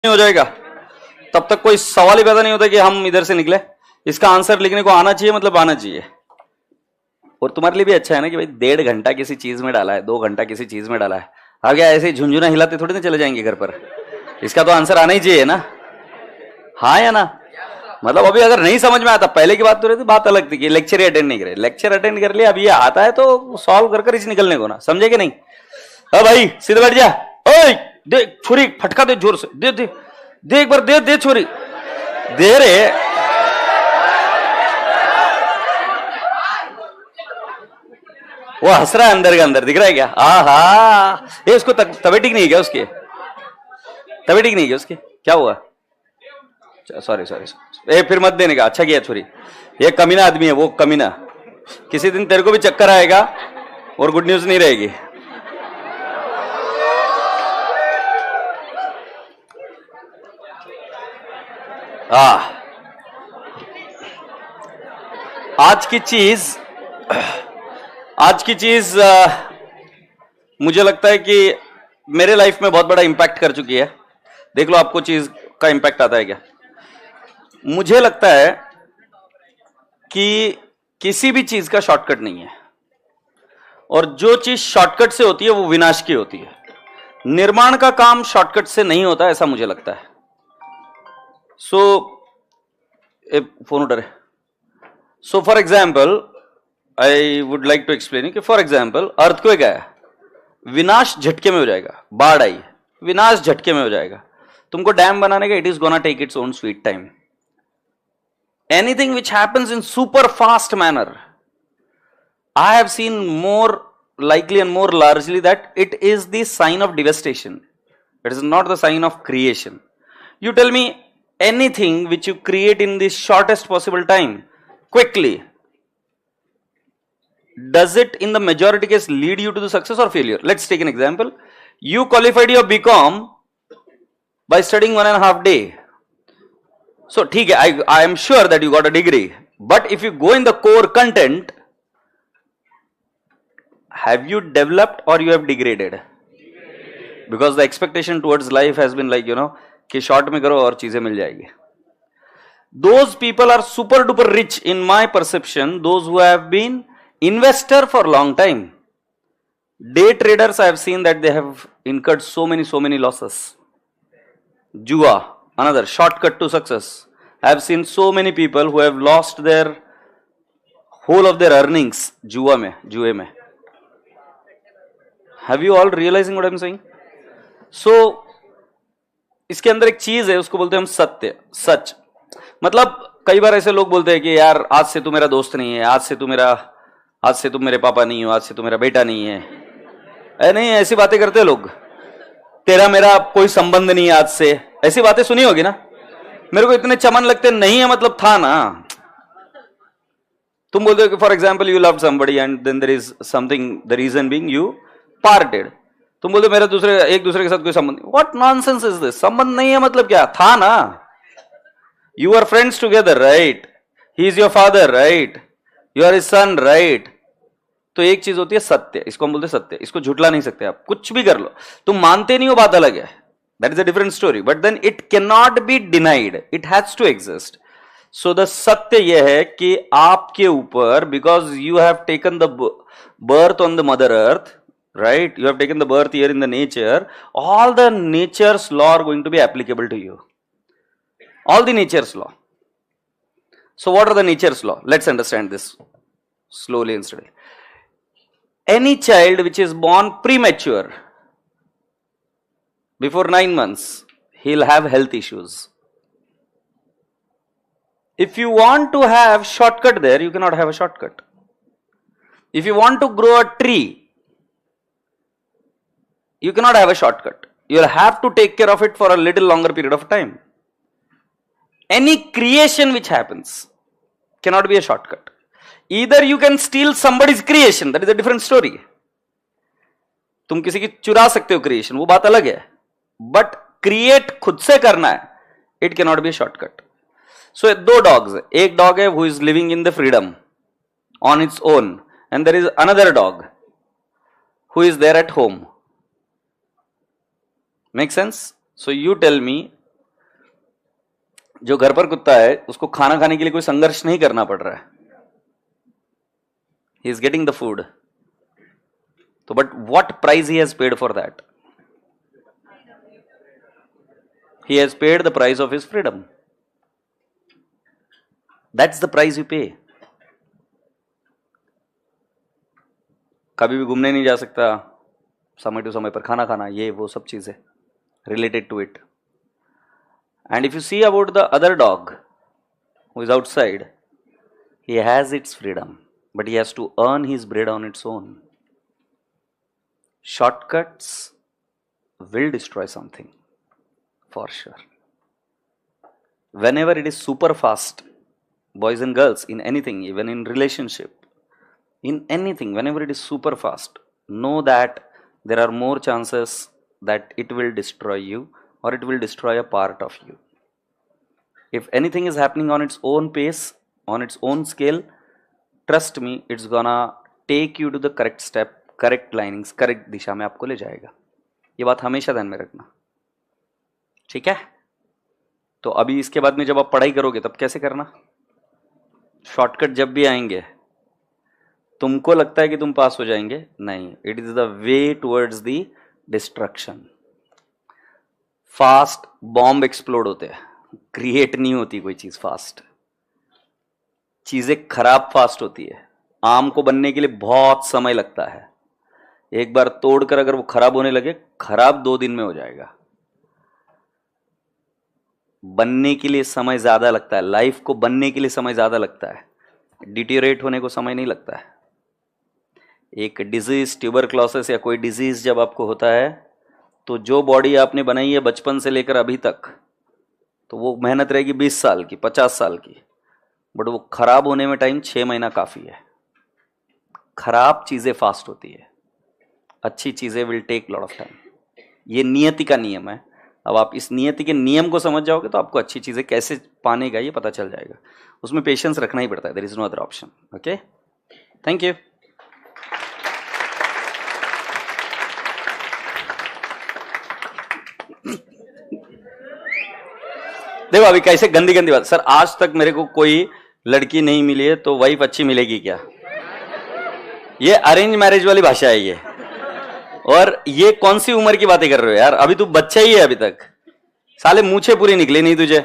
हो जाएगा तब तक कोई सवाल ही पैदा नहीं होता कि हम इधर से निकले। इसका आंसर लिखने को आना चाहिए, मतलब आना चाहिए। और तुम्हारे लिए भी अच्छा है ना कि भाई 1.5 घंटा किसी चीज में डाला है, 2 घंटा किसी चीज में डाला है, आगे ऐसे ही झुंझुना हिलाते थोड़ी ना चले जाएंगे घर पर। इसका तो आंसर आना ही चाहिए ना, हाँ या ना। मतलब अभी अगर नहीं समझ में आता, पहले की बात तो रहती, बात अलग थी कि लेक्चर ही अटेंड नहीं करे, लेक्चर अटेंड कर लिया, अब ये आता है तो सॉल्व कर इस निकलने को ना, समझे कि नहीं। अब भाई सीधे बैठ जा, ओए दे छुरी, फटका दे जोर से, दे दे दे एक बार, दे दे छुरी, दे रे। वो हंस रहा है अंदर के अंदर, दिख रहा है क्या? आहा, ये उसको तबीयत ठीक नहीं है क्या उसकी? तबीयत ठीक नहीं है उसकी? क्या हुआ? सॉरी सॉरी, ए फिर मत देने का, अच्छा किया छुरी। ये कमीना आदमी है वो, कमीना। किसी दिन तेरे को भी चक्कर आएगा और गुड न्यूज नहीं रहेगी। आज की चीज मुझे लगता है कि मेरे लाइफ में बहुत बड़ा इंपैक्ट कर चुकी है। देख लो आपको चीज का इंपैक्ट आता है क्या। मुझे लगता है कि किसी भी चीज का शॉर्टकट नहीं है, और जो चीज शॉर्टकट से होती है वो विनाश की होती है। निर्माण का काम शॉर्टकट से नहीं होता, ऐसा मुझे लगता है। फोन उठा रहे। So for example I would like to explain कि फॉर एग्जाम्पल अर्थक्वेक आया, विनाश झटके में हो जाएगा। बाढ़ आई, विनाश झटके में हो जाएगा। तुमको डैम बनाने का, it is gonna take its own sweet time. Anything which happens in super fast manner, I have seen more likely and more largely that it is the sign of devastation. It is not the sign of creation. You tell me anything which you create in the shortest possible time, quickly, does it in the majority case lead you to the success or failure? Let's take an example. You qualified your BCom by studying 1.5 day. So, I am sure that you got a degree. But if you go in the core content, have you developed or you have degraded? Because the expectation towards life has been like, कि short में करो और चीजें मिल जाएगी. Those people are super duper rich in my perception, those who have been investor for long time. Day traders, I have seen that they have incurred so many losses. Jua, another shortcut to success. I have seen so many people who have lost their whole of their earnings जुए में. Have you all realizing what I am saying? So, इसके अंदर एक चीज है, उसको बोलते हैं हम सत्य, सच। मतलब कई बार ऐसे लोग बोलते हैं कि यार आज से तू मेरा दोस्त नहीं है, आज से तुम मेरे पापा नहीं हो, आज से तू मेरा बेटा नहीं है। नहीं, ऐसी बातें करते हैं लोग। तेरा मेरा कोई संबंध नहीं है आज से, ऐसी बातें सुनी होगी ना। मेरे को इतने चमन लगते नहीं है, मतलब था ना। तुम बोलते हो कि for example you love somebody and then there is something, the reason being you parted. तुम बोलते मेरा एक दूसरे के साथ कोई संबंध नहीं। What nonsense is this? संबंध नहीं है मतलब क्या? था ना। You are friends together, right? He is your father, right? You are his son, right? तो एक चीज होती है सत्य, इसको हम बोलते हैं सत्य। इसको झुटला नहीं सकते आप, कुछ भी कर लो। तुम मानते नहीं हो, बात अलग है, that is a different story, but then it can not be denied, it has to exist. So the सत्य यह है कि आपके ऊपर, because you have taken the birth on the mother earth, right? You have taken the birth here in the nature. All the nature's law are going to be applicable to you. All the nature's law. So what are the nature's law? Let's understand this slowly and steadily. Any child which is born premature, before 9 months, he'll have health issues. If you want to have shortcut there, you cannot have a shortcut. If you want to grow a tree, you cannot have a shortcut. You'll have to take care of it for a little longer period of time. Any creation which happens cannot be a shortcut. Either you can steal somebody's creation, that is a different story. तुम किसी की चुरा सकते हो creation, वो बात अलग है, बट क्रिएट खुद से करना है, it can not B a shortcut. So 2 dogs है, एक डॉग है who is living in the freedom on its own, and there is another dog who is there at home. Make sense? So you tell me, जो घर पर कुत्ता है उसको खाना खाने के लिए कोई संघर्ष नहीं करना पड़ रहा है, he is getting the food. तो but what price he has paid for that? He has paid the price of his freedom. That's the price you pay. कभी भी घूमने नहीं जा सकता, समय टू समय पर खाना खाना, ये वो सब चीजें related to it. And if you see about the other dog who is outside, he has its freedom, but he has to earn his bread on its own. Shortcuts will destroy something for sure. Whenever it is super fast, boys and girls, in anything, even in relationship, in anything, whenever it is super fast, know that there are more chances that it will destroy you or it will destroy a part of you. If anything is happening on its own pace, on its own scale, trust me, it's gonna take you to the correct step, correct linings, correct दिशा में आपको ले जाएगा. ये बात हमेशा ध्यान में रखना, ठीक है? तो अभी इसके बाद में जब आप पढ़ाई करोगे तब कैसे करना? शॉर्टकट जब भी आएंगे, तुमको लगता है कि तुम पास हो जाएंगे, नहीं, it is the way towards the destruction. Fast bomb explode होते हैं, क्रिएट नहीं होती कोई चीज फास्ट. चीजें खराब फास्ट होती है. आम को बनने के लिए बहुत समय लगता है. एक बार तोड़कर अगर वो खराब होने लगे, खराब 2 दिन में हो जाएगा. बनने के लिए समय ज्यादा लगता है. लाइफ को बनने के लिए समय ज्यादा लगता है, डिटीरियोरेट होने को समय नहीं लगता है. एक डिजीज, ट्यूबरक्लोसिस या कोई डिजीज जब आपको होता है, तो जो बॉडी आपने बनाई है बचपन से लेकर अभी तक, तो वो मेहनत रहेगी 20 साल की, 50 साल की, बट वो खराब होने में टाइम 6 महीना काफी है. खराब चीजें फास्ट होती है, अच्छी चीजें will take lot of time. ये नियति का नियम है. अब आप इस नियति के नियम को समझ जाओगे तो आपको अच्छी चीजें कैसे पाने का ये पता चल जाएगा. उसमें पेशेंस रखना ही पड़ता है. There is no other option. Okay, thank you. देखो अभी कैसे गंदी गंदी बात. सर आज तक मेरे को कोई लड़की नहीं मिली है तो वाइफ अच्छी मिलेगी क्या? ये अरेंज मैरिज वाली भाषा है ये. और ये कौन सी उम्र की बातें कर रहे हो यार? अभी तू बच्चा ही है अभी तक. साले मूछे पूरी निकली नहीं तुझे,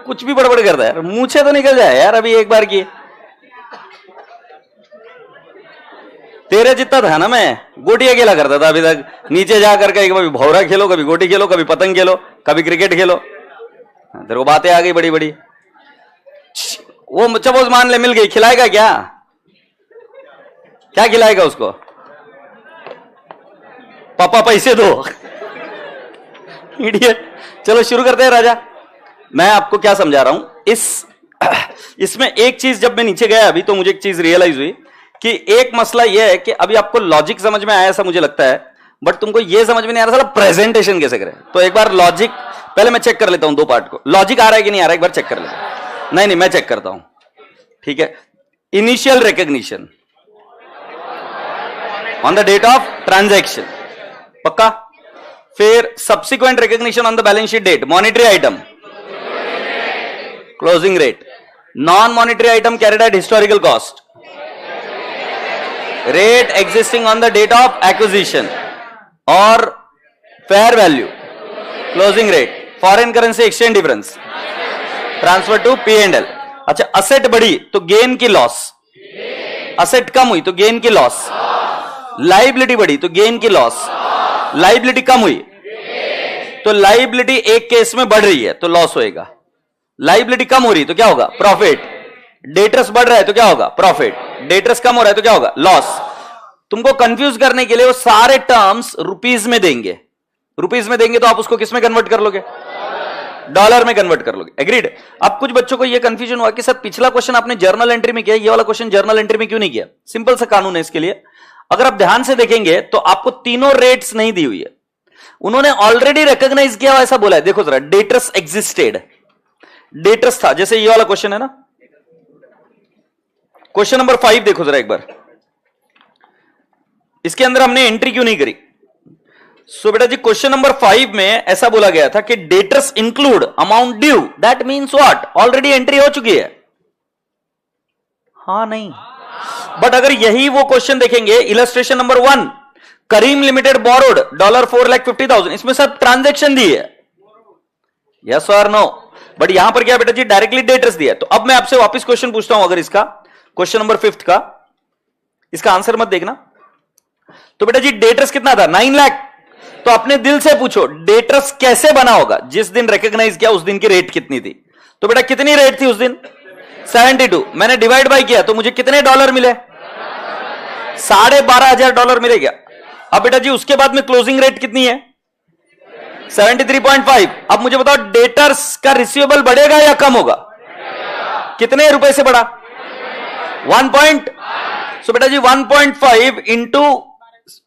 कुछ भी बड़बड़ करता है यार. मूछे तो निकल जाए यार अभी एक बार की. तेरे जितना था ना, मैं गोटियां खेला करता था अभी तक. नीचे जा करके कभी भौरा खेलो, कभी गोटी खेलो, कभी पतंग खेलो, कभी क्रिकेट खेलो. तेरे को बातें आ गई बड़ी बड़ी. वो सपोज मान ले मिल गई, खिलाएगा क्या? क्या खिलाएगा उसको? पापा पैसे दो. इडियट. चलो शुरू करते हैं राजा. मैं आपको क्या समझा रहा हूं इसमें एक चीज, जब मैं नीचे गया अभी तो मुझे एक चीज रियलाइज हुई कि एक मसला यह है कि अभी आपको लॉजिक समझ में आया ऐसा मुझे लगता है, बट तुमको यह समझ में नहीं आ रहा साला प्रेजेंटेशन कैसे करें. तो एक बार लॉजिक पहले मैं चेक कर लेता हूं 2 पार्ट को. लॉजिक आ रहा है कि नहीं आ रहा है एक बार चेक कर लेता हूं. नहीं मैं चेक करता हूं, ठीक है. Initial recognition on the date of transaction, पक्का. फिर subsequent recognition on the balance sheet date. Monetary item, closing rate. Non monetary item carried at historical cost. Rate existing on the date of acquisition or fair value. Closing rate. Foreign currency exchange difference. Transfer to P&L. अच्छा, asset बढ़ी तो gain की loss, asset कम हुई तो gain की loss. Liability बढ़ी तो gain की लॉस, लाइबिलिटी कम हुई तो लाइबिलिटी एक केस में बढ़ रही है तो लॉस होएगा. लाइबिलिटी कम हो रही तो क्या होगा? प्रॉफिट. डेटर्स बढ़ रहा है तो क्या होगा? प्रॉफिट. डेटर्स कम हो रहा है तो क्या होगा? लॉस. तुमको कंफ्यूज करने के लिए वो सारे टर्म्स रुपीज में देंगे. रुपीज में देंगे तो आप उसको किस में कन्वर्ट कर लोगे? डॉलर में कन्वर्ट कर लोगे. एग्रीड. अब कुछ बच्चों को ये कंफ्यूजन हुआ कि सर पिछला क्वेश्चन आपने जर्नल एंट्री में किया, ये वाला क्वेश्चन जर्नल एंट्री में क्यों नहीं किया? सिंपल सा कानून है इसके लिए. अगर आप ध्यान से देखेंगे तो आपको तीनों रेट्स नहीं दी हुई है. उन्होंने ऑलरेडी रिकॉग्नाइज किया ऐसा बोला है. देखो जरा, डेटर्स एग्जिस्टेड. डेटर्स था, जैसे ये वाला क्वेश्चन है ना, क्वेश्चन नंबर 5 देखो जरा एक बार. इसके अंदर हमने एंट्री क्यों नहीं करी? सो बेटा जी क्वेश्चन नंबर 5 में ऐसा बोला गया था कि debtors include amount due, that means what, already entry हो चुकी है, हाँ नहीं। बट अगर यही वो क्वेश्चन देखेंगे, इलस्ट्रेशन नंबर 1, करीम लिमिटेड बोरोड $4,50,000, इसमें सब ट्रांजैक्शन दी है, यस और नो। बट यहां पर क्या बेटा जी, डायरेक्टली डेटर्स दिया है। तो अब मैं आपसे वापस क्वेश्चन पूछता हूं, अगर इसका क्वेश्चन नंबर 5 का, इसका आंसर मत देखना। तो बेटा जी डेटर्स कितना था, 9 लाख। तो अपने दिल से पूछो डेटर्स कैसे बना होगा, जिस दिन रिकॉग्नाइज किया उस दिन की रेट कितनी थी। तो बेटा कितनी रेट थी उस दिन, 72। मैंने डिवाइड बाय किया तो मुझे कितने डॉलर मिले, $12,500 मिले क्या। अब बेटा जी उसके बाद में क्लोजिंग रेट कितनी है, 73.5। अब मुझे बताओ डेटर्स का रिसीवेबल बढ़ेगा या कम होगा, कितने रुपए से बढ़ा, 1. सो बेटा जी 1.5 इंटू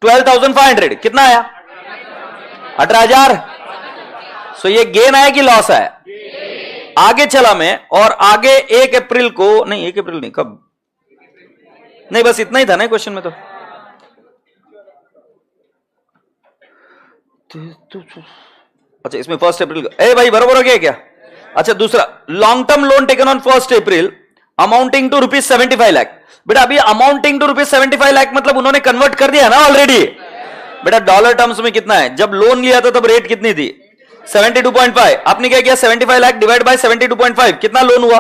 12,500 कितना आया, 18,000। सो ये गेन आया कि लॉस आया, आगे चला मैं और आगे 1 अप्रैल को, नहीं 1 अप्रैल नहीं, कब, नहीं बस इतना ही था ना क्वेश्चन में। तो अच्छा इसमें 1 अप्रैल को, ए भाई बराबर हो गया क्या। अच्छा दूसरा, long term loan taken on 1 April amounting to ₹75 lakh. बेटा अभी अमाउंटिंग टू ₹75 लाख मतलब उन्होंने कन्वर्ट कर दिया ना ऑलरेडी। बेटा डॉलर टर्म्स में कितना है, जब लोन लिया था तब रेट कितनी थी, 72.5। आपने क्या किया, 75 लाख डिवाइड बाय 72.5, कितना लोन हुआ,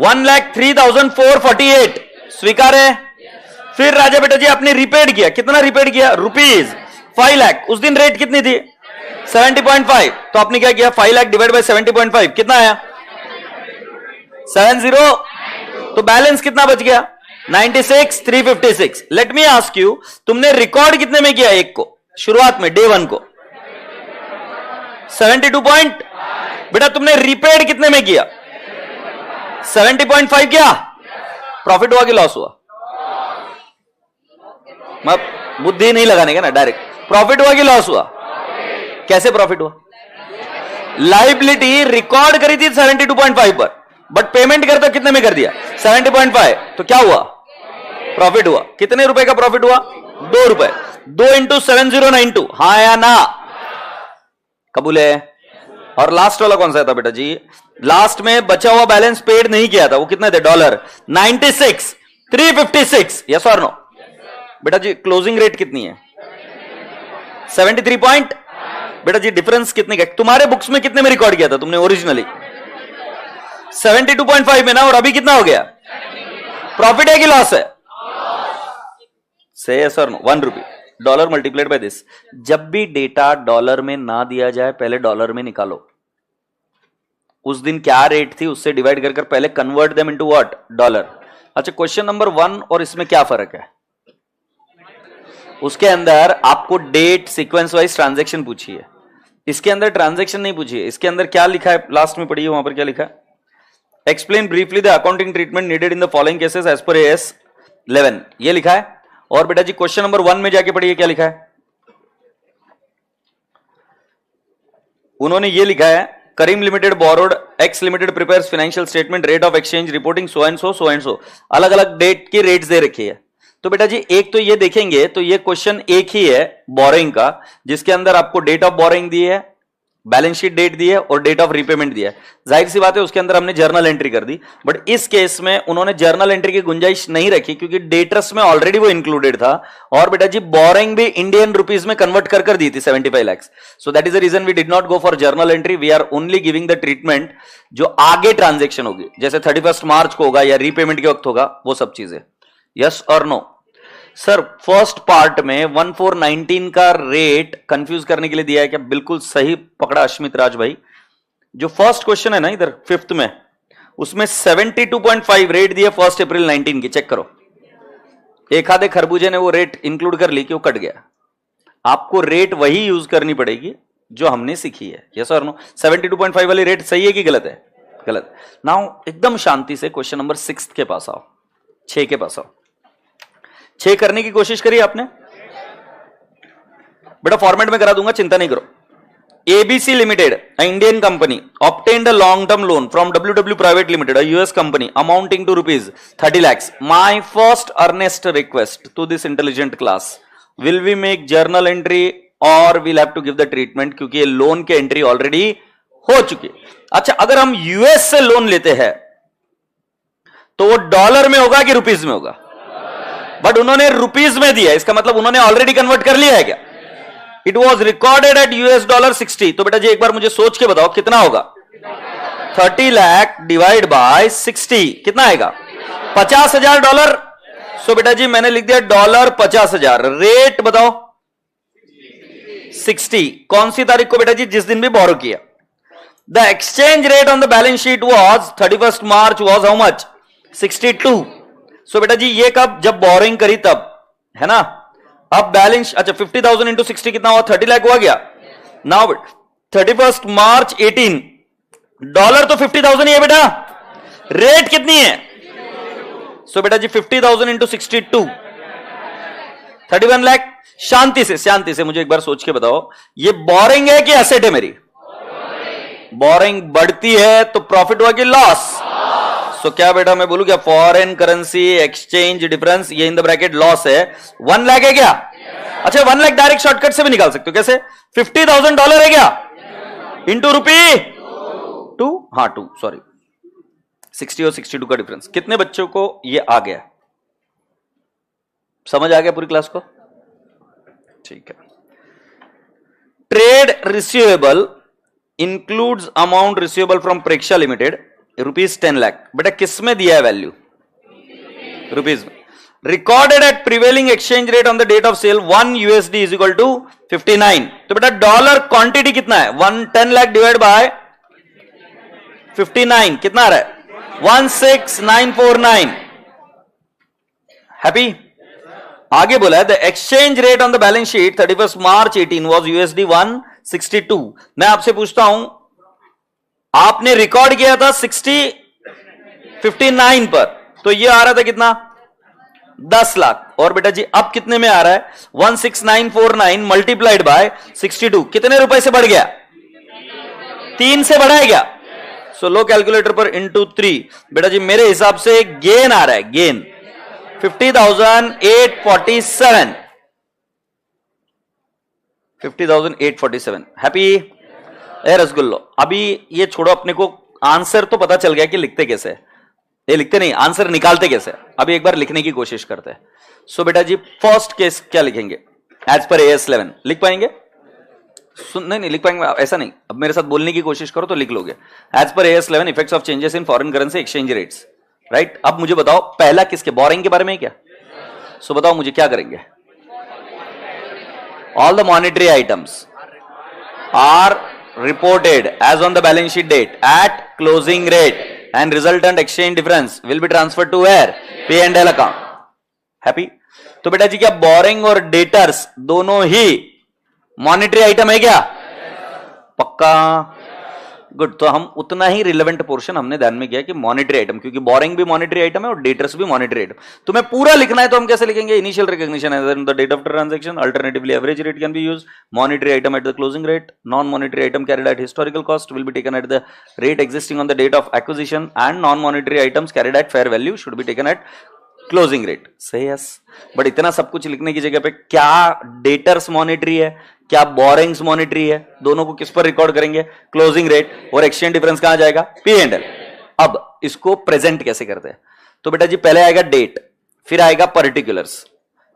1,03,448, स्वीकार है। फिर राजा बेटा जी आपने रिपेड किया, कितना रिपेड किया, ₹5 लाख। उस दिन रेट कितनी थी, 70.5। तो आपने क्या किया, 5 लाख डिवाइड बाय 70.5 कितना आया, 70। तो बैलेंस कितना बच गया, 96,356। लेट मी आस्क यू, तुमने रिकॉर्ड कितने में किया, एक को शुरुआत में डे 1 को 72. बेटा तुमने रिपेड कितने में किया, 70.5 किया। प्रॉफिट हुआ कि लॉस हुआ, बुद्धि नहीं लगाने का ना, डायरेक्ट प्रॉफिट हुआ कि लॉस हुआ, कैसे प्रॉफिट हुआ, लाइबिलिटी रिकॉर्ड करी थी 72.5 पर, बट पेमेंट करता कितने में कर दिया, 70.5। तो क्या हुआ, प्रॉफिट हुआ। कितने रुपए का प्रॉफिट हुआ, ₹2। 2 इंटू 7092, हाँ या ना, कबूल है। और लास्ट वाला कौन सा था बेटा जी, लास्ट में बचा हुआ बैलेंस पेड नहीं किया था, वो कितने थे, $96,356, यस और नो। बेटा जी क्लोजिंग रेट कितनी है, 73. बेटा जी डिफरेंस कितने का, तुम्हारे बुक्स में कितने में रिकॉर्ड किया था तुमने ओरिजिनली, 72.5 में ना, और अभी कितना हो गया, प्रॉफिट है कि लॉस है, से यस और no, ₹1 dollar multiplied by this. जब भी डेटा डॉलर में ना दिया जाए पहले डॉलर में निकालो, उस दिन क्या रेट थी उससे डिवाइड कर कर पहले convert them into what, dollar. अच्छा क्वेश्चन नंबर 1 और इसमें क्या फर्क है, उसके अंदर आपको डेट सीक्वेंस वाइज ट्रांजैक्शन पूछी है, इसके अंदर ट्रांजैक्शन नहीं पूछी है। इसके अंदर क्या लिखा है, लास्ट में पढ़िए वहां पर क्या लिखा है, explain briefly the accounting treatment needed in the following cases as per AS 11, ये लिखा है। और बेटा जी क्वेश्चन नंबर 1 में जाके पढ़िए क्या लिखा है, उन्होंने ये लिखा है, Karim limited borrowed, X limited prepares financial statement, rate of exchange reporting so and so, अलग अलग डेट की रेट्स दे रखी है। तो बेटा जी एक तो ये देखेंगे तो ये क्वेश्चन एक ही है बोरोइंग का, जिसके अंदर आपको डेट ऑफ बोरोइंग दी है, बैलेंस शीट डेट दी है और डेट ऑफ रीपेमेंट दिया है। जाहिर सी बात है उसके अंदर हमने जर्नल एंट्री कर दी, बट इस केस में उन्होंने जर्नल एंट्री की गुंजाइश नहीं रखी क्योंकि डेटर्स में ऑलरेडी वो इंक्लूडेड था। और बेटा जी बोरोइंग भी इंडियन रुपीज में कन्वर्ट कर दी थी 75 lakh. So that is the reason we did not go for journal entry, we are only giving the treatment जो आगे ट्रांजेक्शन होगी, जैसे 31 मार्च को होगा या रीपेमेंट के वक्त होगा, वो सब चीजें। यस और नो सर, फर्स्ट पार्ट में 1419 का रेट कंफ्यूज करने के लिए दिया है क्या, बिल्कुल सही पकड़ा अश्मित राज भाई। जो फर्स्ट क्वेश्चन है ना इधर 5th में, उसमें 72.5 रेट दिया 1 अप्रैल 19 की, चेक करो। एक आधे खरबूजे ने वो रेट इंक्लूड कर ली कि वो कट गया। आपको रेट वही यूज करनी पड़ेगी जो हमने सीखी है। यस और नो, 72.5 वाली रेट सही है कि गलत है, गलत। नाउ एकदम शांति से क्वेश्चन नंबर 6 के पास आओ, 6 के पास आओ। 6 करने की कोशिश करिए आपने, बेटा फॉर्मेट में करा दूंगा, चिंता नहीं करो। ABC limited, Indian company, obtained a long term loan from WW Private Limited, a US company, amounting to rupees 30 lakhs. My first earnest request to this intelligent class, will we make journal entry और will have to give the treatment, क्योंकि ये loan की entry already हो चुकी है। अच्छा, अगर हम यूएस से लोन लेते हैं तो वो डॉलर में होगा कि रुपीज में होगा? बट उन्होंने रुपीज में दिया, इसका मतलब उन्होंने ऑलरेडी कन्वर्ट कर लिया है क्या? It was recorded at US dollar 60। तो बेटा जी एक बार मुझे सोच के बताओ कितना होगा? 30 लाख डिवाइड बाय 60 कितना आएगा? $50,000। सो बेटा जी मैंने लिख दिया डॉलर 50,000। रेट बताओ? 60। कौन सी तारीख को बेटा जी? जिस दिन भी बोरो किया। The exchange rate on the balance sheet was 31 March was how much? 62। सो बेटा जी ये कब? जब बोरिंग करी तब, है ना? अब बैलेंस, अच्छा 50,000 इंटू 60 कितना हुआ? 30 लाख हुआ गया। नाउ 31 मार्च 18, डॉलर तो 50,000 ही है बेटा, रेट कितनी है? सो बेटा जी 50,000 इंटू 62 31 लाख। शांति से मुझे एक बार सोच के बताओ, ये बोरिंग है कि एसेट है मेरी? बोरिंग बढ़ती है तो प्रॉफिट हुआ कि लॉस? सो क्या बेटा मैं बोलूं क्या? फॉरेन करेंसी एक्सचेंज डिफरेंस, ये इन द ब्रैकेट लॉस है, 1 लाख है क्या? अच्छा 1 लाख डायरेक्ट शॉर्टकट से भी निकाल सकते हो। कैसे? 50,000 डॉलर है क्या? इंटू रुपी 2, हाँ 2, सॉरी 60 और 62 का डिफरेंस। कितने बच्चों को ये आ गया? समझ आ गया पूरी क्लास को? ठीक है। Trade receivable includes amount receivable from Preksha limited ₹10 lakh. बेटा किस में दिया है वैल्यू? रुपीज में। Recorded at prevailing exchange rate on the date of sale 1 USD is equal to 59। तो बेटा डॉलर क्वांटिटी कितना है? 10 लाख डिवाइड बाय 59 कितना आ रहा है? 16949। हैप्पी? आगे बोला है the exchange rate on the balance sheet 31 March 18 was USD 162। मैं आपसे पूछता हूं, आपने रिकॉर्ड किया था 59 पर, तो ये आ रहा था कितना? 10 लाख। और बेटा जी अब कितने में आ रहा है? 16949 मल्टीप्लाइड बाय 62 कितने रुपए से बढ़ गया? 3 से बढ़ा है क्या? सो लो कैलकुलेटर पर इंटू 3। बेटा जी मेरे हिसाब से गेन आ रहा है, गेन 50,847। 50,847। हैप्पी? ए रसगुल्लो, अभी ये छोड़ो, अपने को आंसर तो पता चल गया कि लिखते कैसे, ये लिखते नहीं, आंसर निकालते कैसे। अभी एक बार लिखने की कोशिश करते हैं। सो बेटा जी फर्स्ट केस क्या लिखेंगे? एज पर AS 11 लिख पाएंगे? नहीं लिख पाएंगे, ऐसा नहीं, अब मेरे साथ बोलने की कोशिश करो तो लिख लोगे। As per AS 11 effects of changes in foreign currency exchange rates, right? अब मुझे बताओ पहला किसके? बोरिंग के बारे में क्या? सो बताओ मुझे क्या करेंगे? All the monetary items are reported as on the balance sheet date at closing rate and resultant exchange difference will be transferred to where? P&L account. Happy? तो बेटा जी क्या बोरिंग और डेटर्स दोनों ही मॉनेटरी आइटम है क्या? पक्का? Good. तो हम उतना ही रिलेवेंट पोर्शन हमने ध्यान में किया कि मॉनेटरी आइटम, क्योंकि बोरिंग भी मॉनेटरी आइटम है और डेटर्स भी मॉनेटरी आइटम। तुम्हें पूरा लिखना है तो हम कैसे लिखेंगे? Initial recognition as the date of transaction, alternatively average rate can be used, monetary item at the closing rate, non monetary item carried at historical cost will be taken at the rate existing on the date of acquisition and non monetary items carried at fair value should be taken at closing rate. सही है? But इतना सब कुछ लिखने की जगह पे क्या डेटर्स मॉनेटरी है, क्या बोरिंग्स मॉनेटरी है, दोनों को किस पर रिकॉर्ड करेंगे? Closing rate. और एक्सचेंज डिफरेंस कहां जाएगा? P&L। अब इसको प्रेजेंट कैसे करते हैं? तो बेटा जी पहले आएगा डेट, फिर आएगा पर्टिकुलर्स,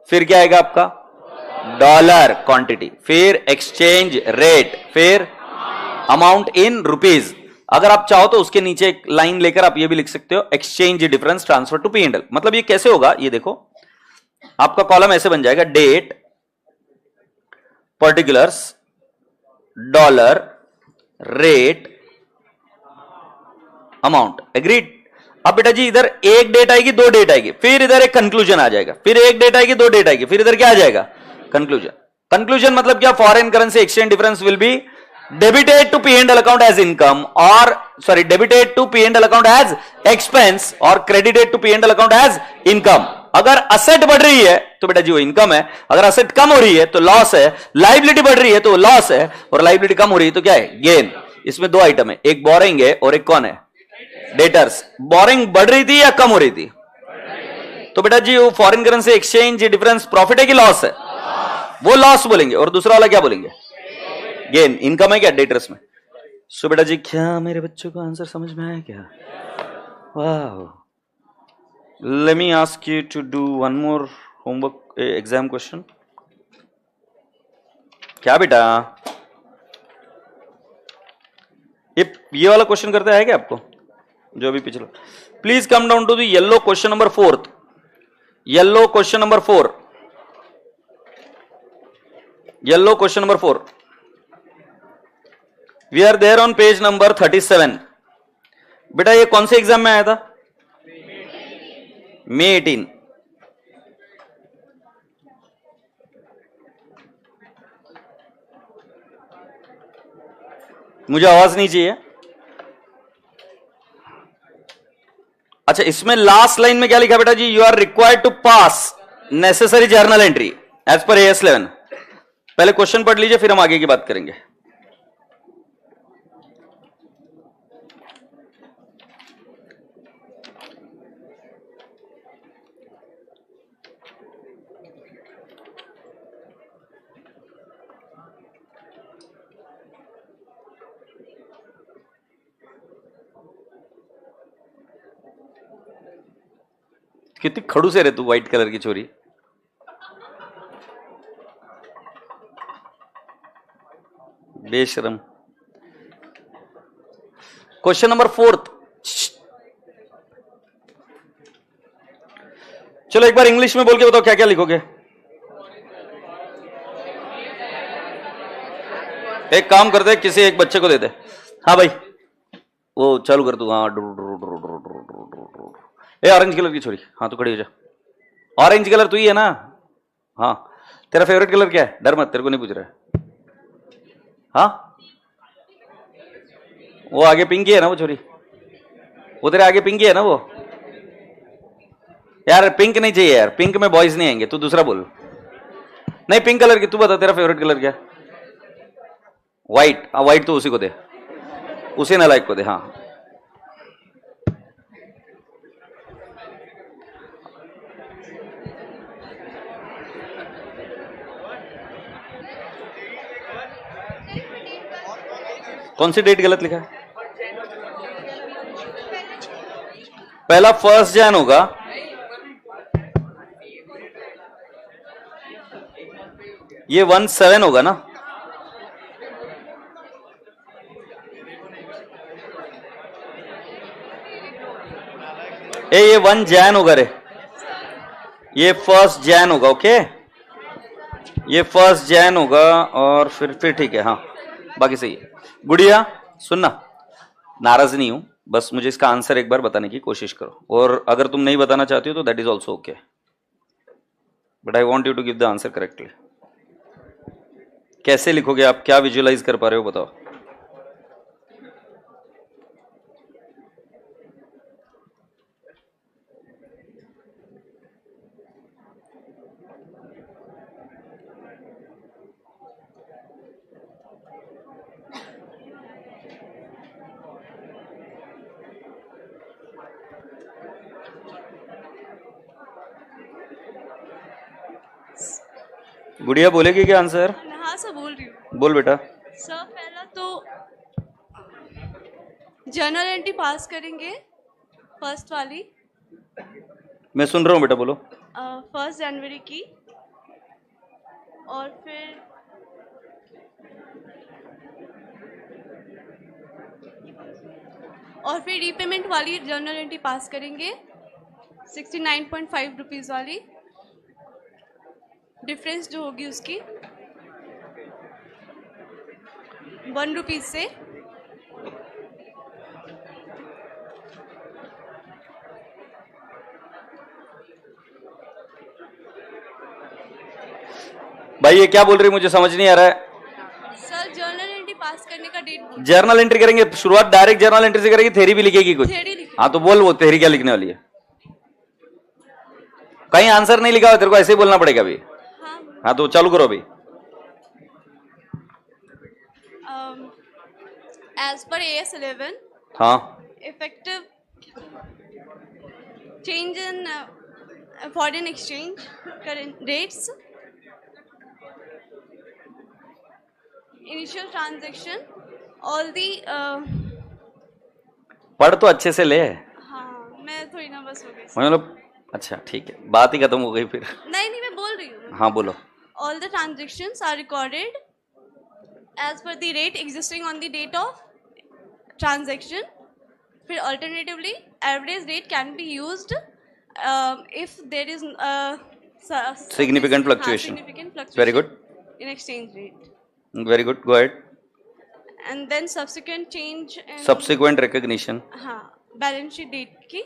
फिर क्या आएगा आपका? डॉलर क्वांटिटी, फिर एक्सचेंज रेट, फिर अमाउंट इन रुपीज। अगर आप चाहो तो उसके नीचे एक लाइन लेकर आप ये भी लिख सकते हो, exchange difference transfer to P&L। मतलब ये कैसे होगा? ये देखो आपका कॉलम ऐसे बन जाएगा, date, particulars, dollar, rate, amount. Agreed? अब बेटा जी इधर एक डेट आएगी, दो डेट आएगी, फिर इधर एक कंक्लूजन आ जाएगा, फिर एक डेट आएगी, दो डेट आएगी, फिर इधर क्या आ जाएगा? कंक्लूजन। कंक्लूजन मतलब क्या? Foreign currency exchange difference will be debited to P&L account as income or debited to P&L account as expense or credited to P&L account as income। अगर असेट बढ़ रही है तो बेटा जी वो इनकम है, अगर असेट कम हो रही है तो लॉस है, लाइबिलिटी बढ़ रही है तो लॉस है, और लाइबिलिटी कम हो रही है तो क्या है? गेन। इसमें दो आइटम है, एक बोरिंग है और एक कौन है? डेटर्स। बोरिंग बढ़ रही थी या कम हो रही थी? तो बेटा जी वो foreign currency exchange difference profit है कि लॉस है? वो लॉस बोलेंगे और दूसरा वाला क्या बोलेंगे? गेन। इनकम है क्या डेटर्स में? सो बेटा जी, क्या मेरे बच्चों को आंसर समझ में आया क्या? वाह। Let me ask you to do one more homework exam question. क्या बेटा? ये वाला क्वेश्चन करते है क्या आपको, जो अभी पिछला? Please come down to the yellow question number 4। Yellow question number 4। Yellow question number 4। We are there on page number 37। बेटा ये कौन से एग्जाम में आया था? May 18। मुझे आवाज नहीं चाहिए। अच्छा, इसमें लास्ट लाइन में क्या लिखा बेटा जी? You are required to pass necessary journal entry as per AS 11। पहले क्वेश्चन पढ़ लीजिए, फिर हम आगे की बात करेंगे। कितनी खड़ू से रहे तू, व्हाइट कलर की छोरी। बेशरम। Question number 4। चलो एक बार इंग्लिश में बोल के बताओ क्या क्या लिखोगे। एक काम करते, किसी एक बच्चे को दे दे। हाँ भाई, वो चालू कर तू। हाँ, ए ऑरेंज कलर की छोरी, हाँ तू खड़ी हो जा। ऑरेंज कलर तू ही है ना? हाँ। तेरा फेवरेट कलर क्या है? डर मत, तेरे को नहीं पूछ रहा है। हाँ, वो आगे पिंकी है ना वो छोरी? वो तेरे आगे पिंकी है ना वो? यार पिंक नहीं चाहिए यार, पिंक में बॉयज नहीं आएंगे। तू दूसरा बोल। नहीं, पिंक कलर की। तू बता तेरा फेवरेट कलर क्या? व्हाइट। हाँ, व्हाइट तो उसी को दे, उसी नालायक को दे। हाँ, कौन सी डेट गलत लिखा है? पहला 1 जैन होगा। ये 1/7 होगा ना? ये 1 जैन होगा रे। ये 1 जैन होगा। ओके, ये 1 जैन होगा। और फिर ठीक है। हाँ, बाकी सही है। गुड़िया सुनना, नाराज नहीं हूं, बस मुझे इसका आंसर एक बार बताने की कोशिश करो। और अगर तुम नहीं बताना चाहती हो तो that is also okay, but I want you to give the answer correctly. कैसे लिखोगे आप? क्या विजुअलाइज कर पा रहे हो बताओ। गुड़िया बोलेगी क्या आंसर? हाँ सर, बोल रही हूँ। बोल बेटा। सर पहला तो जर्नल एंट्री पास करेंगे, फर्स्ट वाली। मैं सुन रहा हूँ बेटा, बोलो। 1 जनवरी की। और फिर रीपेमेंट वाली जर्नल एंट्री पास करेंगे, 69.5 रुपीज़ वाली। डिफरेंस जो होगी उसकी 1 रुपीज़ से। भाई ये क्या बोल रही है, मुझे समझ नहीं आ रहा है। सर जर्नल एंट्री पास करने का डेट जर्नल एंट्री करेंगे, शुरुआत डायरेक्ट जर्नल एंट्री से करेगी? थेरी भी लिखेगी कुछ? हाँ तो बोल, वो थेरी क्या लिखने वाली है? कहीं आंसर नहीं लिखा हुआ, तेरे को ऐसे ही बोलना पड़ेगा अभी। हाँ तो चालू करो अभी। As per AS 11। हाँ, effective change in foreign exchange current rates initial transaction, all the पढ़ तो अच्छे से ले। हाँ मैं थोड़ी नर्वस हो गई। मतलब अच्छा ठीक है, बात ही खत्म हो गई फिर। नहीं मैं बोल रही हूँ। हाँ बोलो। All the transactions are recorded as per the rate existing on the date of transaction. फिर alternatively average rate can be used if there is Significant fluctuation. significant fluctuation Very good. in exchange rate. Very good. Go ahead. And then subsequent change in Subsequent recognition. हाँ balance sheet date की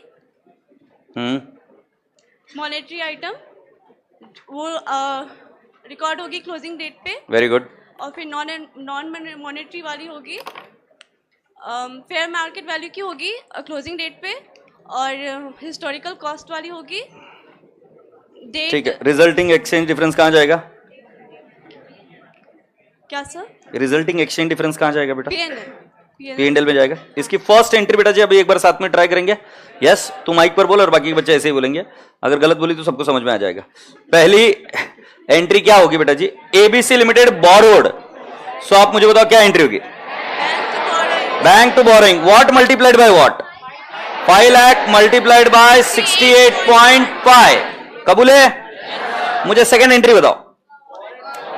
monetary item वो record होगी closing date पे। Very good. और फिर non monetary वाली होगी fair market value की होगी क्लोजिंग डेट पे, और हिस्टोरिकल कॉस्ट वाली होगी डेट। ठीक है, रिजल्टिंग एक्सचेंज डिफरेंस कहाँ जाएगा? क्या सर? रिजल्टिंग एक्सचेंज डिफरेंस कहाँ जाएगा बेटा? पीएनएल में जाएगा। इसकी फर्स्ट एंट्री बेटा जी अभी एक बार साथ में ट्राई करेंगे। यस तू माइक पर बोल और बाकी के बच्चे ऐसे ही बोलेंगे, अगर गलत बोली तो सबको समझ में आ जाएगा। पहली एंट्री क्या होगी बेटा जी? ABC limited borrowed. सो आप मुझे बताओ क्या एंट्री होगी? Bank to borrowing. What multiplied by what? 5 lakh multiplied by 68.5। कबूल है? मुझे सेकंड एंट्री बताओ।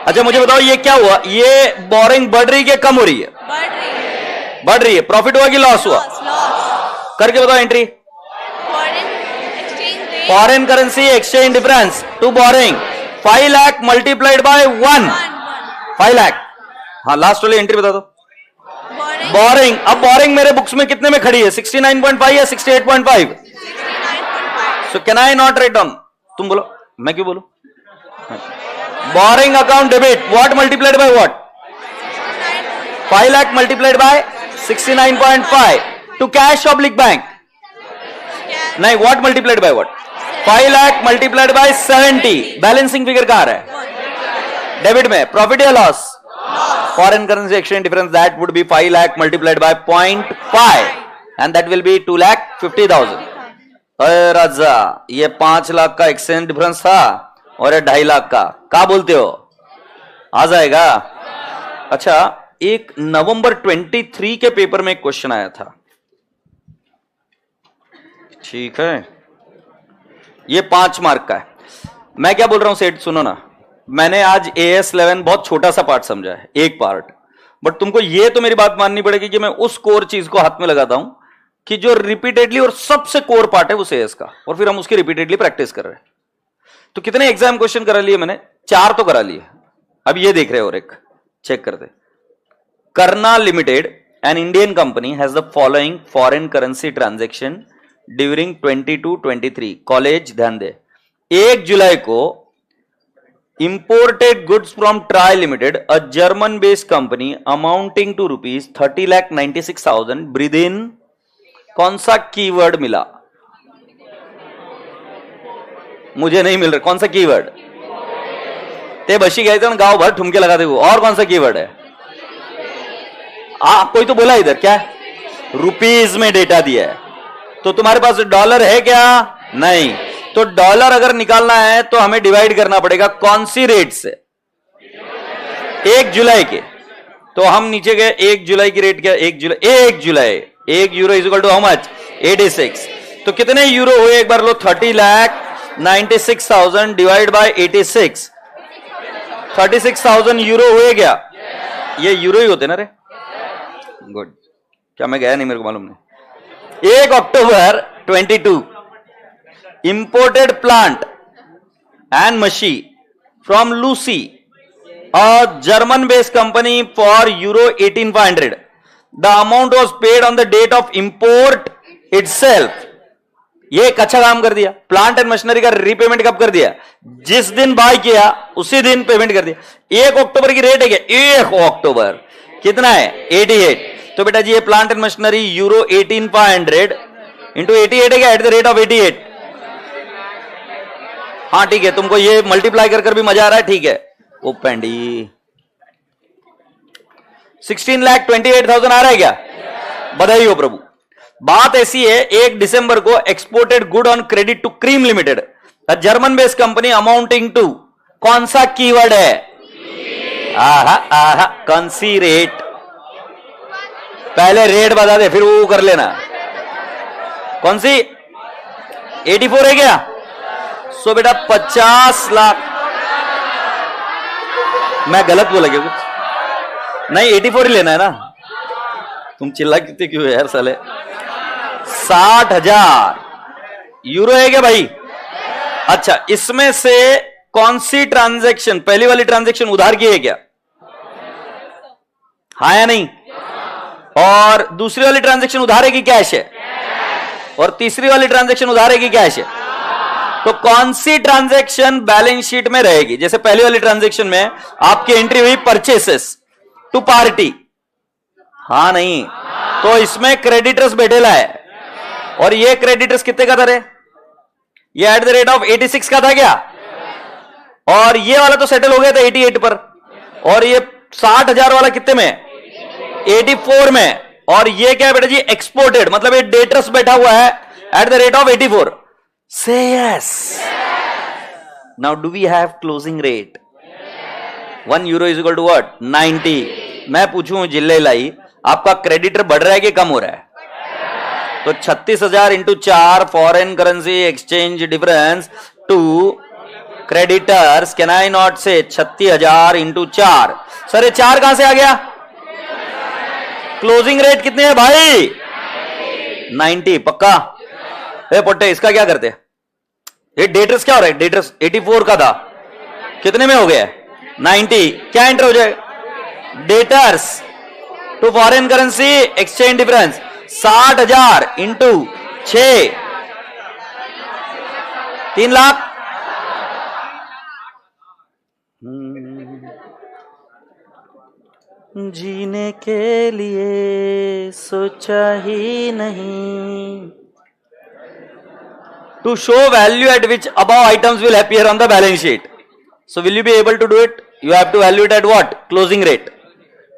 अच्छा मुझे बताओ ये क्या हुआ? ये बोरिंग बढ़ रही है कम हो रही है? बढ़ रही है। प्रॉफिट हुआ कि लॉस हुआ? करके बताओ entry. Foreign currency exchange difference to borrowing 5 lakh multiplied by 1 5 lakh. हाँ लास्ट वाली एंट्री बता दो। बोरिंग। अब बोरिंग मेरे बुक्स में कितने में खड़ी है? 69.5 या 68.5? So can I not write down? तुम बोलो, मैं क्यों बोलूं? Borrowing account debit what multiplied by what? 5 lakh multiplied by 69.5 to cash oblique bank. नहीं, what multiplied by what? 5 lakh multiplied by 70। Balancing figure कहां है? डेबिट में। प्रॉफिट या loss? Foreign currency exchange difference that would be 5 lakh multiplied by 0.5 and that will be 2,50,000। अरे राजा ये 5 लाख का exchange difference था और ये 2.5 लाख का बोलते हो? आ जाएगा। अच्छा एक नवंबर 23 के पेपर में एक क्वेश्चन आया था, ठीक है, ये 5 मार्क का है। मैं क्या बोल रहा हूं सेठ सुनो ना, मैंने आज AS11 बहुत छोटा सा पार्ट समझा है, एक पार्ट, बट तुमको ये तो मेरी बात माननी पड़ेगी कि मैं उस कोर चीज को हाथ में लगाता हूं कि जो रिपीटेडली और सबसे कोर पार्ट है वो AS का, और फिर हम उसकी रिपीटेडली प्रैक्टिस कर रहे हैं। तो कितने एग्जाम क्वेश्चन करा लिए मैंने? 4 तो करा लिए। अब ये देख रहे हो, और एक चेक करते। Karna Limited, an Indian company, has the following foreign currency transaction during 22-23. College ध्यान दे। 1 जुलाई को imported goods from Try Limited, a German based company, amounting to rupees 30,96,000 breathe in। कौन सा कीवर्ड मिला? मुझे नहीं मिल रहा। कौन सा कीवर्ड? ते बशी गए थे गांव भर ठुमके लगाते हुए। और कौन सा कीवर्ड है? कोई तो बोला इधर क्या? रुपीज में डेटा दिया है। तो तुम्हारे पास डॉलर है क्या? नहीं। तो डॉलर अगर निकालना है तो हमें डिवाइड करना पड़ेगा कौन सी रेट से? 1 जुलाई के। तो हम नीचे गए, 1 जुलाई की रेट क्या? 1 July 1 euro is equal to how much? 86। तो कितने यूरो हुए एक बार लो? 30,96,000 डिवाइड बाय 86। 36,000 यूरो हुए क्या? ये यूरो ही होते ना रे? गुड। क्या मैं गया नहीं? मेरे को मालूम नहीं। 1 October 22 imported plant and machine from Lucy, a German based company, for euro 18,500। The amount was paid on the date of import itself. ये एक अच्छा काम कर दिया। प्लांट एंड मशीनरी का रीपेमेंट कब कर दिया? जिस दिन बाय किया उसी दिन पेमेंट कर दिया। 1 अक्टूबर की रेट है क्या? 1 अक्टूबर कितना है? 88। तो बेटा जी ये plant and machinery euro 18,500 into 88 है क्या? At the rate of 88। हाँ ठीक है, तुमको ये मल्टीप्लाई कर भी मजा आ रहा है, ठीक है। ओ पेंडी 16,28,000 आ रहा है क्या? बधाई हो प्रभु। बात ऐसी है, 1 दिसंबर को exported good on credit to Cream limited, German based company, amounting to, कौन सा कीवर्ड है? आहा आहा, कौन सी रेट? पहले रेट बता दे, फिर वो कर लेना। कौन सी? 84 है क्या? सो बेटा 50 लाख। मैं गलत बोला क्या कुछ? नहीं, 84 ही लेना है ना। तुम चिल्ला कितने क्यों है यार साले? 60,000 यूरो है क्या भाई? अच्छा, इसमें से कौन सी ट्रांजैक्शन, पहली वाली ट्रांजैक्शन उधार की है क्या? हाँ या नहीं? और दूसरी वाली ट्रांजैक्शन उधार है कि कैश है? और तीसरी वाली ट्रांजैक्शन उधार है कि कैश है? तो कौन सी ट्रांजैक्शन बैलेंस शीट में रहेगी? जैसे पहली वाली ट्रांजैक्शन में आपकी एंट्री हुई परचेसेस टू पार्टी, हाँ नहीं? तो इसमें क्रेडिटर्स बैठेला है, और ये क्रेडिटर्स कितने का था रे? ये एट द रेट ऑफ 86 का था क्या? और ये वाला तो सेटल हो गया था 88 पर, और ये 60,000 वाला कितने में? 84 में। और ये क्या है बेटा जी? एक्सपोर्टेड, मतलब ये डेटर्स बैठा हुआ है eight the rate of 84। Say yes. Now do we have closing rate? 1 euro is equal to what? 90। मैं पूछूं जिले लाई, आपका क्रेडिटर बढ़ रहा है कि कम हो रहा है? तो 36,000 into 4 foreign currency exchange difference to creditors, can I not say 36,000 into 4? Sir ये 4 कहां से आ गया? क्लोजिंग रेट कितने है भाई? 90 पक्का? ए पोटे, इसका क्या करते? ये डेटर्स क्या हो रहा है? डेटर्स 84 का था, कितने में हो गया? 90। क्या एंटर हो जाएगा? Debtors to foreign currency exchange difference 60,000 into 6, 3 lakh. जीने के लिए सोचा ही नहीं। To show value at which above items will appear on the balance sheet, so will you be able to do it? You have to value it at what? Closing rate.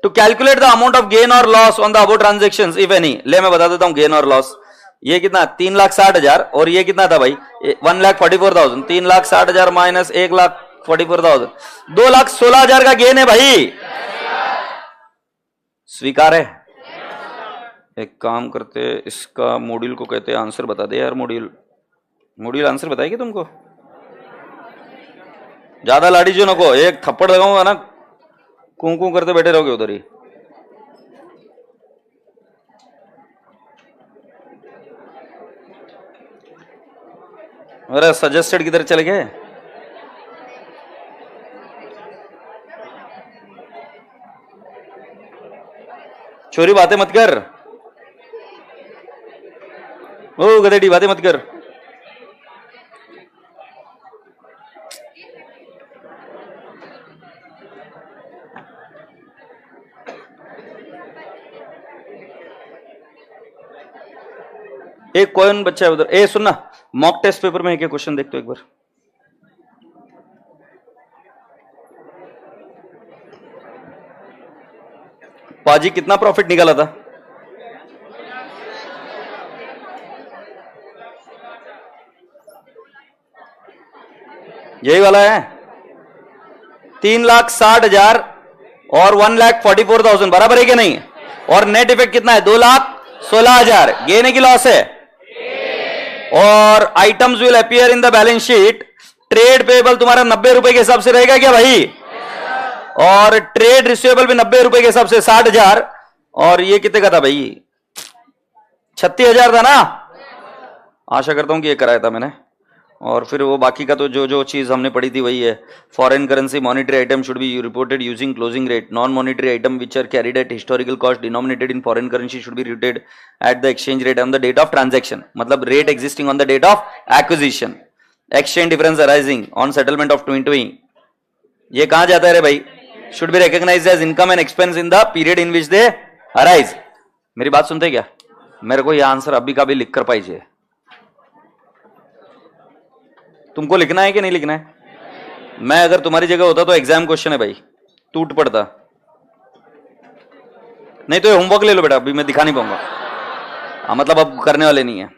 To calculate the amount of gain और loss on the above transactions if any. ले मैं बता देता हूं gain और loss. ये कितना? 3,60,000, और ये कितना था भाई? 1,44,000। 3,60,000 माइनस 1,44,000, 2,16,000 का गेन है भाई। स्वीकार है? एक काम करते, इसका मॉड्यूल को कहते हैं आंसर बता दे यार। मॉड्यूल आंसर बताएगी तुमको? ज्यादा लाड़ी जो नको, एक थप्पड़ लगाऊंगा ना, कूं करते बैठे रहोगे उधर ही। अरे सजेस्टेड किधर चले गए? चोरी बातें मत कर, ओ गधेड़ी बातें मत कर। एक कौन बच्चा है उधर? ए सुनना, मॉक टेस्ट पेपर में है क्या क्वेश्चन? देख तो एक बार। पाजी कितना प्रॉफिट निकाला था? यही वाला है। 3,60,000 और 1,44,000 बराबर है क्या नहीं? और नेट इफेक्ट कितना है? 2,16,000। गेन है कि लॉस है? और items will appear in the balance sheet. Trade payable तुम्हारा 90 रुपए के हिसाब से रहेगा क्या भाई? और ट्रेड रिसीवेबल भी 90 रुपए के हिसाब से 60,000। और ये कितने का था भाई? 36,000 था ना? आशा करता हूं कि ये कराया था मैंने। और फिर वो बाकी का तो जो जो चीज हमने पढ़ी थी वही है। Foreign currency monetary item should be reported using closing rate. Non monetary item which are carried at historical cost denominated in foreign currency should be reported at the exchange rate on the date of transaction, मतलब rate existing on the date of acquisition. Exchange difference arising on settlement of twin. ये कहां जाता है रे भाई? Should be recognised as income and expense in the period in which they arise. मेरी बात सुनते क्या? मेरे को ये आंसर अभी का भी लिख कर पाइए। तुमको लिखना है कि नहीं लिखना है? मैं अगर तुम्हारी जगह होता तो एग्जाम क्वेश्चन है भाई, टूट पड़ता। नहीं तो ये होमवर्क ले लो बेटा, अभी मैं दिखा नहीं पाऊंगा। हाँ मतलब अब करने वाले नहीं है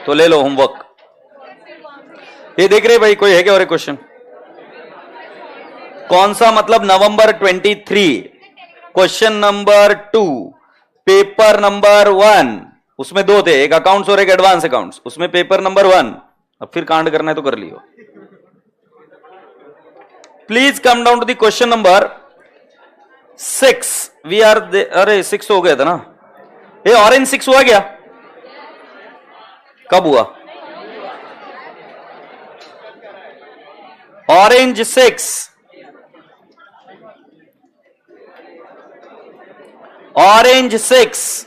तो ले लो होमवर्क। ये देख रहे भाई, कोई है क्या और एक क्वेश्चन? कौन सा मतलब नवंबर 23? क्वेश्चन नंबर 2, पेपर नंबर 1, उसमें दो थे, एक अकाउंट्स और एक एडवांस अकाउंट्स, उसमें पेपर नंबर 1, अब फिर कांड करना है तो कर लियो। Please come down to the question number 6। We are अरे 6 हो गया था ना ये, ऑरेंज 6 हुआ क्या? कब हुआ? ऑरेंज 6, ऑरेंज 6,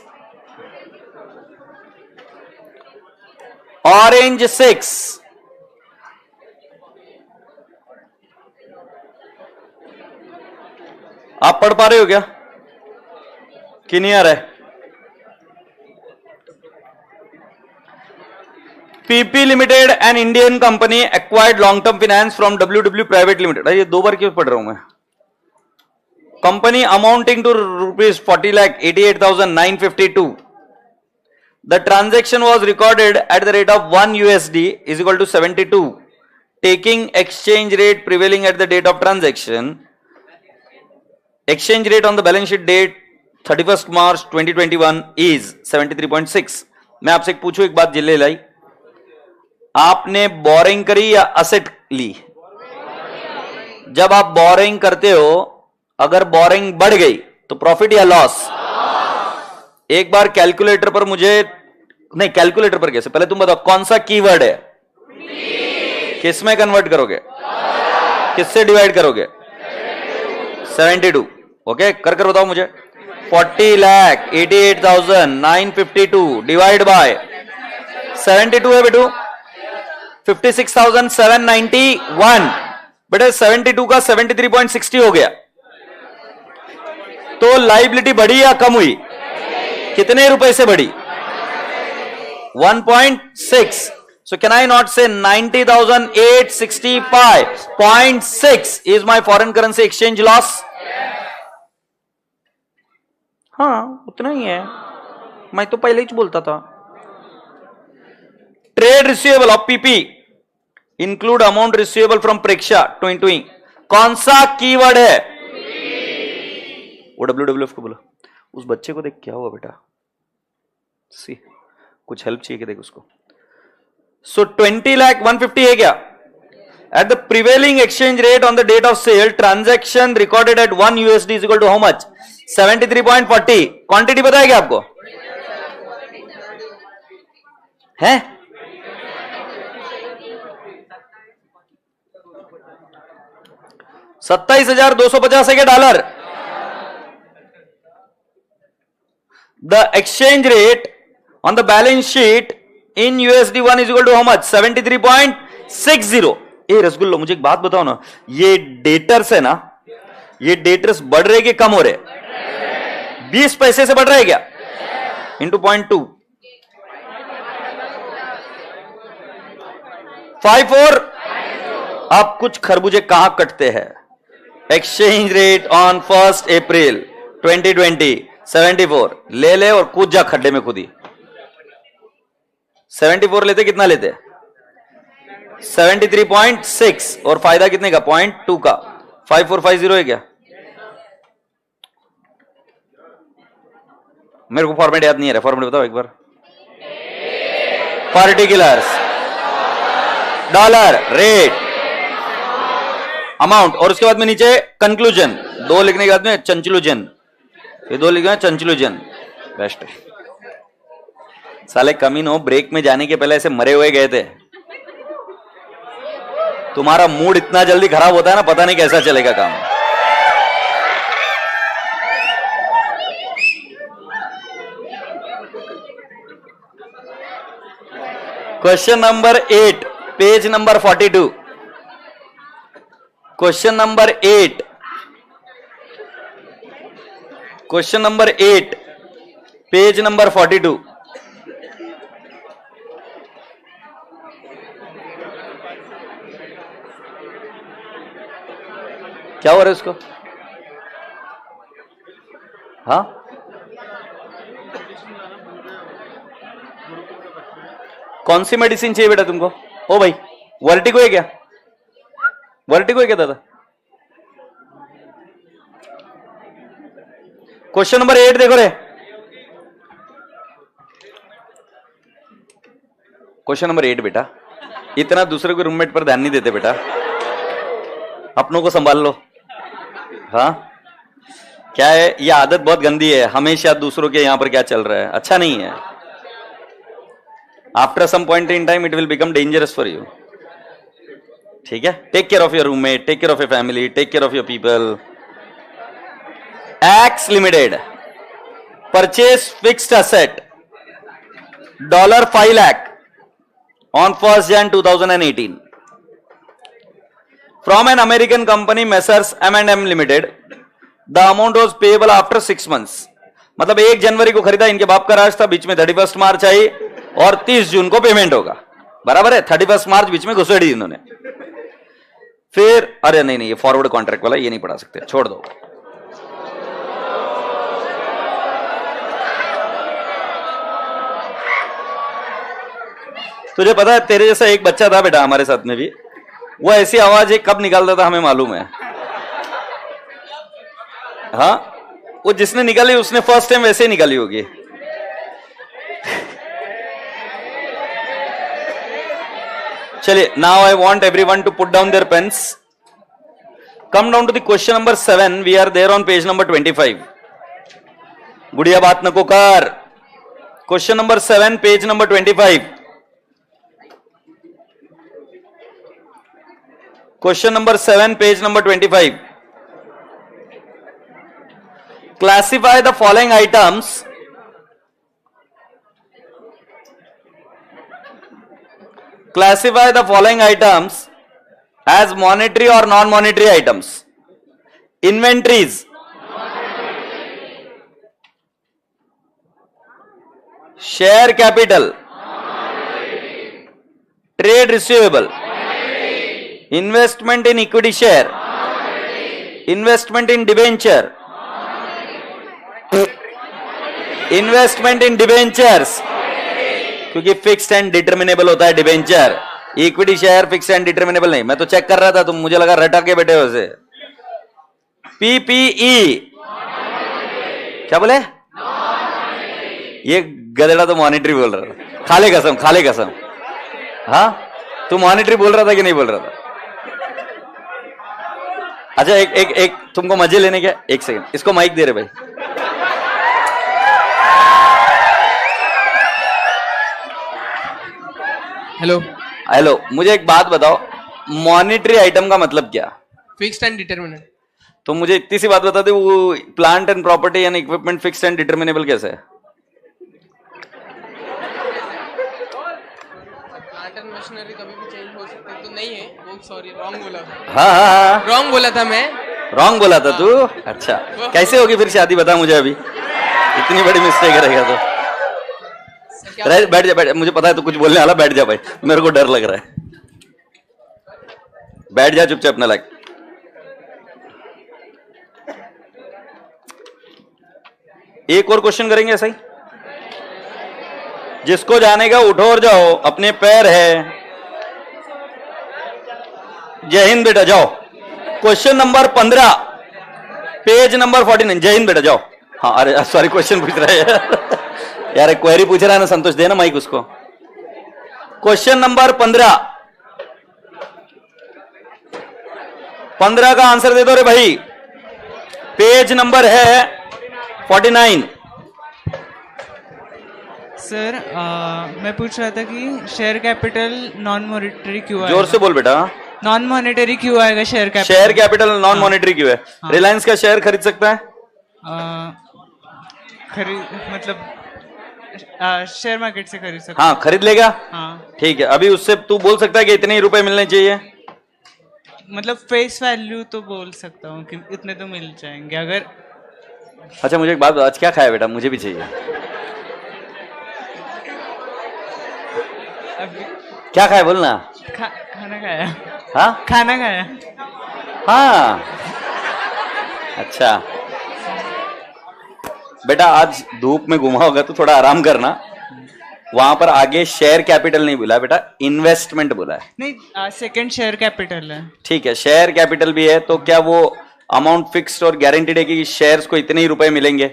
ऑरेंज 6, आप पढ़ पा रहे हो क्या कि नहीं आ रहा है? PP limited an Indian company acquired long term finance from WW private limited. ये दो बार क्यों पढ़ रहा हूं मैं? Company amounting to ₹40,88,952. The transaction was recorded at the rate of 1 USD is equal to 72. Taking exchange rate prevailing at the date of transaction. Exchange rate on the balance sheet date 31st March 2021 is 73.6. मैं आपसे पूछूं एक बात जिले लाई, आपने boring करी या asset ली? जब आप बोरिंग करते हो, अगर बोरिंग बढ़ गई तो प्रॉफिट या लॉस? एक बार कैलकुलेटर पर मुझे नहीं, कैलकुलेटर पर कैसे, पहले तुम बताओ कौन सा कीवर्ड है? किस में कन्वर्ट करोगे? किससे डिवाइड करोगे? 72। ओके, कर कर बताओ मुझे। 40,88,952 डिवाइड बाय 72 है बेटू, 56,791। बेटे 72 का 73.60 हो गया, तो लाइबिलिटी बढ़ी या कम हुई? कितने रुपए से बढ़ी? 1.6। So can I not say 90,865.6 is my foreign currency exchange loss? हाँ, उतना ही है, मैं तो पहले ही बोलता था। Trade receivable of PP include amount receivable from Preksha to. कौन सा कीवर्ड है? वो WWF को बोलो, उस बच्चे को देख क्या हुआ बेटा, सी कुछ हेल्प चाहिए कि देख उसको। सो 20,150 है क्या? At the prevailing exchange rate on the date of sale, transaction recorded at 1 USD is equal to how much? 73.40। Quantity पता है क्या आपको? है 27,250 है क्या dollar? The exchange rate on the balance sheet in USD1 is equal to how much? 73.60. ए रसगुल्लो, मुझे एक बात बताओ ना, ये डेटर्स है ना, ये डेटर्स बढ़ रहे कि कम हो रहे? 20 पैसे से बढ़ रहे क्या? इंटू 0.2 54। आप कुछ खरबूजे कहां कटते हैं? एक्सचेंज रेट ऑन 1 अप्रैल 2020 74 ले ले और कूद जा खड्डे में खुद ही। 74 लेते, कितना लेते? 73.6 और फायदा कितने का? 0.2 का। 5450 है क्या? मेरे को फॉर्मेट याद नहीं है, फॉर्मेट बताओ एक बार। पार्टिकुलर्स, डॉलर रेट, अमाउंट, और उसके बाद में नीचे कंक्लूजन। दो लिखने के बाद में कंक्लूजन, ये दो लिखे कंक्लूजन। बेस्ट है साले, कमीन हो, ब्रेक में जाने के पहले ऐसे मरे हुए गए थे। तुम्हारा मूड इतना जल्दी खराब होता है ना, पता नहीं कैसा चलेगा काम। Question number 8, page number 42। Question number 8, question number 8, page number 42। क्या हो रहा है उसको? हाँ, कौन सी मेडिसिन चाहिए बेटा तुमको? ओ भाई, वर्टिगो है क्या? वर्टिगो है क्या दादा? क्वेश्चन नंबर 8 देखो रे, क्वेश्चन नंबर 8 बेटा, इतना दूसरे को रूममेट पर ध्यान नहीं देते बेटा, अपनों को संभाल लो। हाँ क्या है, ये आदत बहुत गंदी है, हमेशा दूसरों के यहां पर क्या चल रहा है अच्छा नहीं है। After some point in time it will become dangerous for you. ठीक है, take care of your roommate, take care of your family, take care of your people. X limited purchase fixed asset $5 lakh on 1st Jan 2018 from an American company Messrs M&M Limited. The amount was payable after 6 months. मतलब 1 जनवरी को खरीदा, इनके बाप का राज था, बीच में 31 मार्च आई और 30 जून को पेमेंट होगा, बराबर है। 31 मार्च बीच में घुसेड़ी इन्होंने। फिर अरे नहीं नहीं, ये फॉरवर्ड कॉन्ट्रैक्ट वाला ये नहीं पढ़ा सकते, छोड़ दो। तुझे पता है तेरे जैसा एक बच्चा था बेटा हमारे साथ में भी, वो ऐसी आवाज एक कब निकालता था हमें मालूम है। हाँ, वो जिसने निकाली उसने फर्स्ट टाइम वैसे ही निकाली होगी। चलिए, now I want everyone to put down their pens, come down to the question number 7। We are there on page number 25। बुढ़िया बात नको कर। Question number 7 page number 25। Question number 7, page number 25. Classify the following items as monetary or non-monetary items. Inventories, share capital, trade receivable, investment in equity share, investment in debenture, investment in debentures, क्योंकि fixed and determinable होता है debenture, equity share fixed and determinable नहीं। मैं तो check कर रहा था, तुम मुझे लगा रटा के बैठे हो उसे। पीपीई क्या बोले, ये गधेड़ा तो मॉनिटरी बोल रहा था, खाले कसम खाले कसम। हाँ, तू मॉनिटरी बोल रहा था कि नहीं बोल रहा था? अच्छा एक तुमको मजे लेने के, एक सेकंड, इसको माइक दे रहे भाई। हेलो हेलो, मुझे एक बात बताओ, मॉनिटरी आइटम का मतलब क्या? Fixed and determinable. तो मुझे इतनी सी बात बता दे, वो plant and property and equipment fixed and determinable कैसे है? प्लांट एंड मशीनरी कभी भी चेंज हो सकते हैं, तो नहीं है वो, सॉरी रॉन्ग बोला था। हाँ, रॉन्ग बोला था मैं, रॉन्ग बोला था तू? अच्छा, कैसे होगी फिर शादी बता मुझे अभी, इतनी बड़ी मिस्टेक करेगा तो। बैठ जा, बैठ जा, मुझे पता है तू कुछ बोलने वाला, बैठ जा भाई, मेरे को डर लग रहा है। बैठ जा चुपचाप अपना लाइक। एक और क्वेश्चन करेंगे ऐसा ही, जिसको जाने का उठो और जाओ, अपने पैर है। जय हिंद बेटा, जाओ। Question number 15 page number 49। जय हिंद बेटा, जाओ। हाँ, अरे सॉरी, क्वेश्चन पूछ रहा है यार, क्वेरी पूछ रहा है ना, संतोष देना माइक उसको। क्वेश्चन नंबर 15 का आंसर दे दो रे भाई। पेज नंबर है 49। सर मैं पूछ रहा था कि शेयर कैपिटल नॉन मॉनिटरी क्यों आएगा? जोर से बोल बेटा। नॉन मॉनिटरी क्यों आएगा share capital? Share capital non monetary क्यों है? रिलायंस का शेयर खरीद सकता है? मतलब शेयर मार्केट से खरीद सकता। हाँ, खरीद लेगा। हाँ, ठीक है, अभी उससे तू बोल सकता है कि इतने ही रुपए मिलने चाहिए? मतलब फेस वैल्यू तो बोल सकता हूँ कि इतने तो मिल जाएंगे अगर। अच्छा, मुझे एक बात, आज क्या खाया बेटा? मुझे भी चाहिए। अभी क्या खाया बोलना? खाना खाया। हाँ, खाना खाया। हाँ, अच्छा बेटा, आज धूप में घुमा होगा तो थोड़ा आराम करना। वहां पर आगे शेयर कैपिटल नहीं बोला बेटा, इन्वेस्टमेंट बोला है। नहीं, सेकंड शेयर कैपिटल है। ठीक है, शेयर कैपिटल भी है, तो क्या वो अमाउंट फिक्स्ड और गारंटीड है कि शेयर्स को इतने ही रुपए मिलेंगे?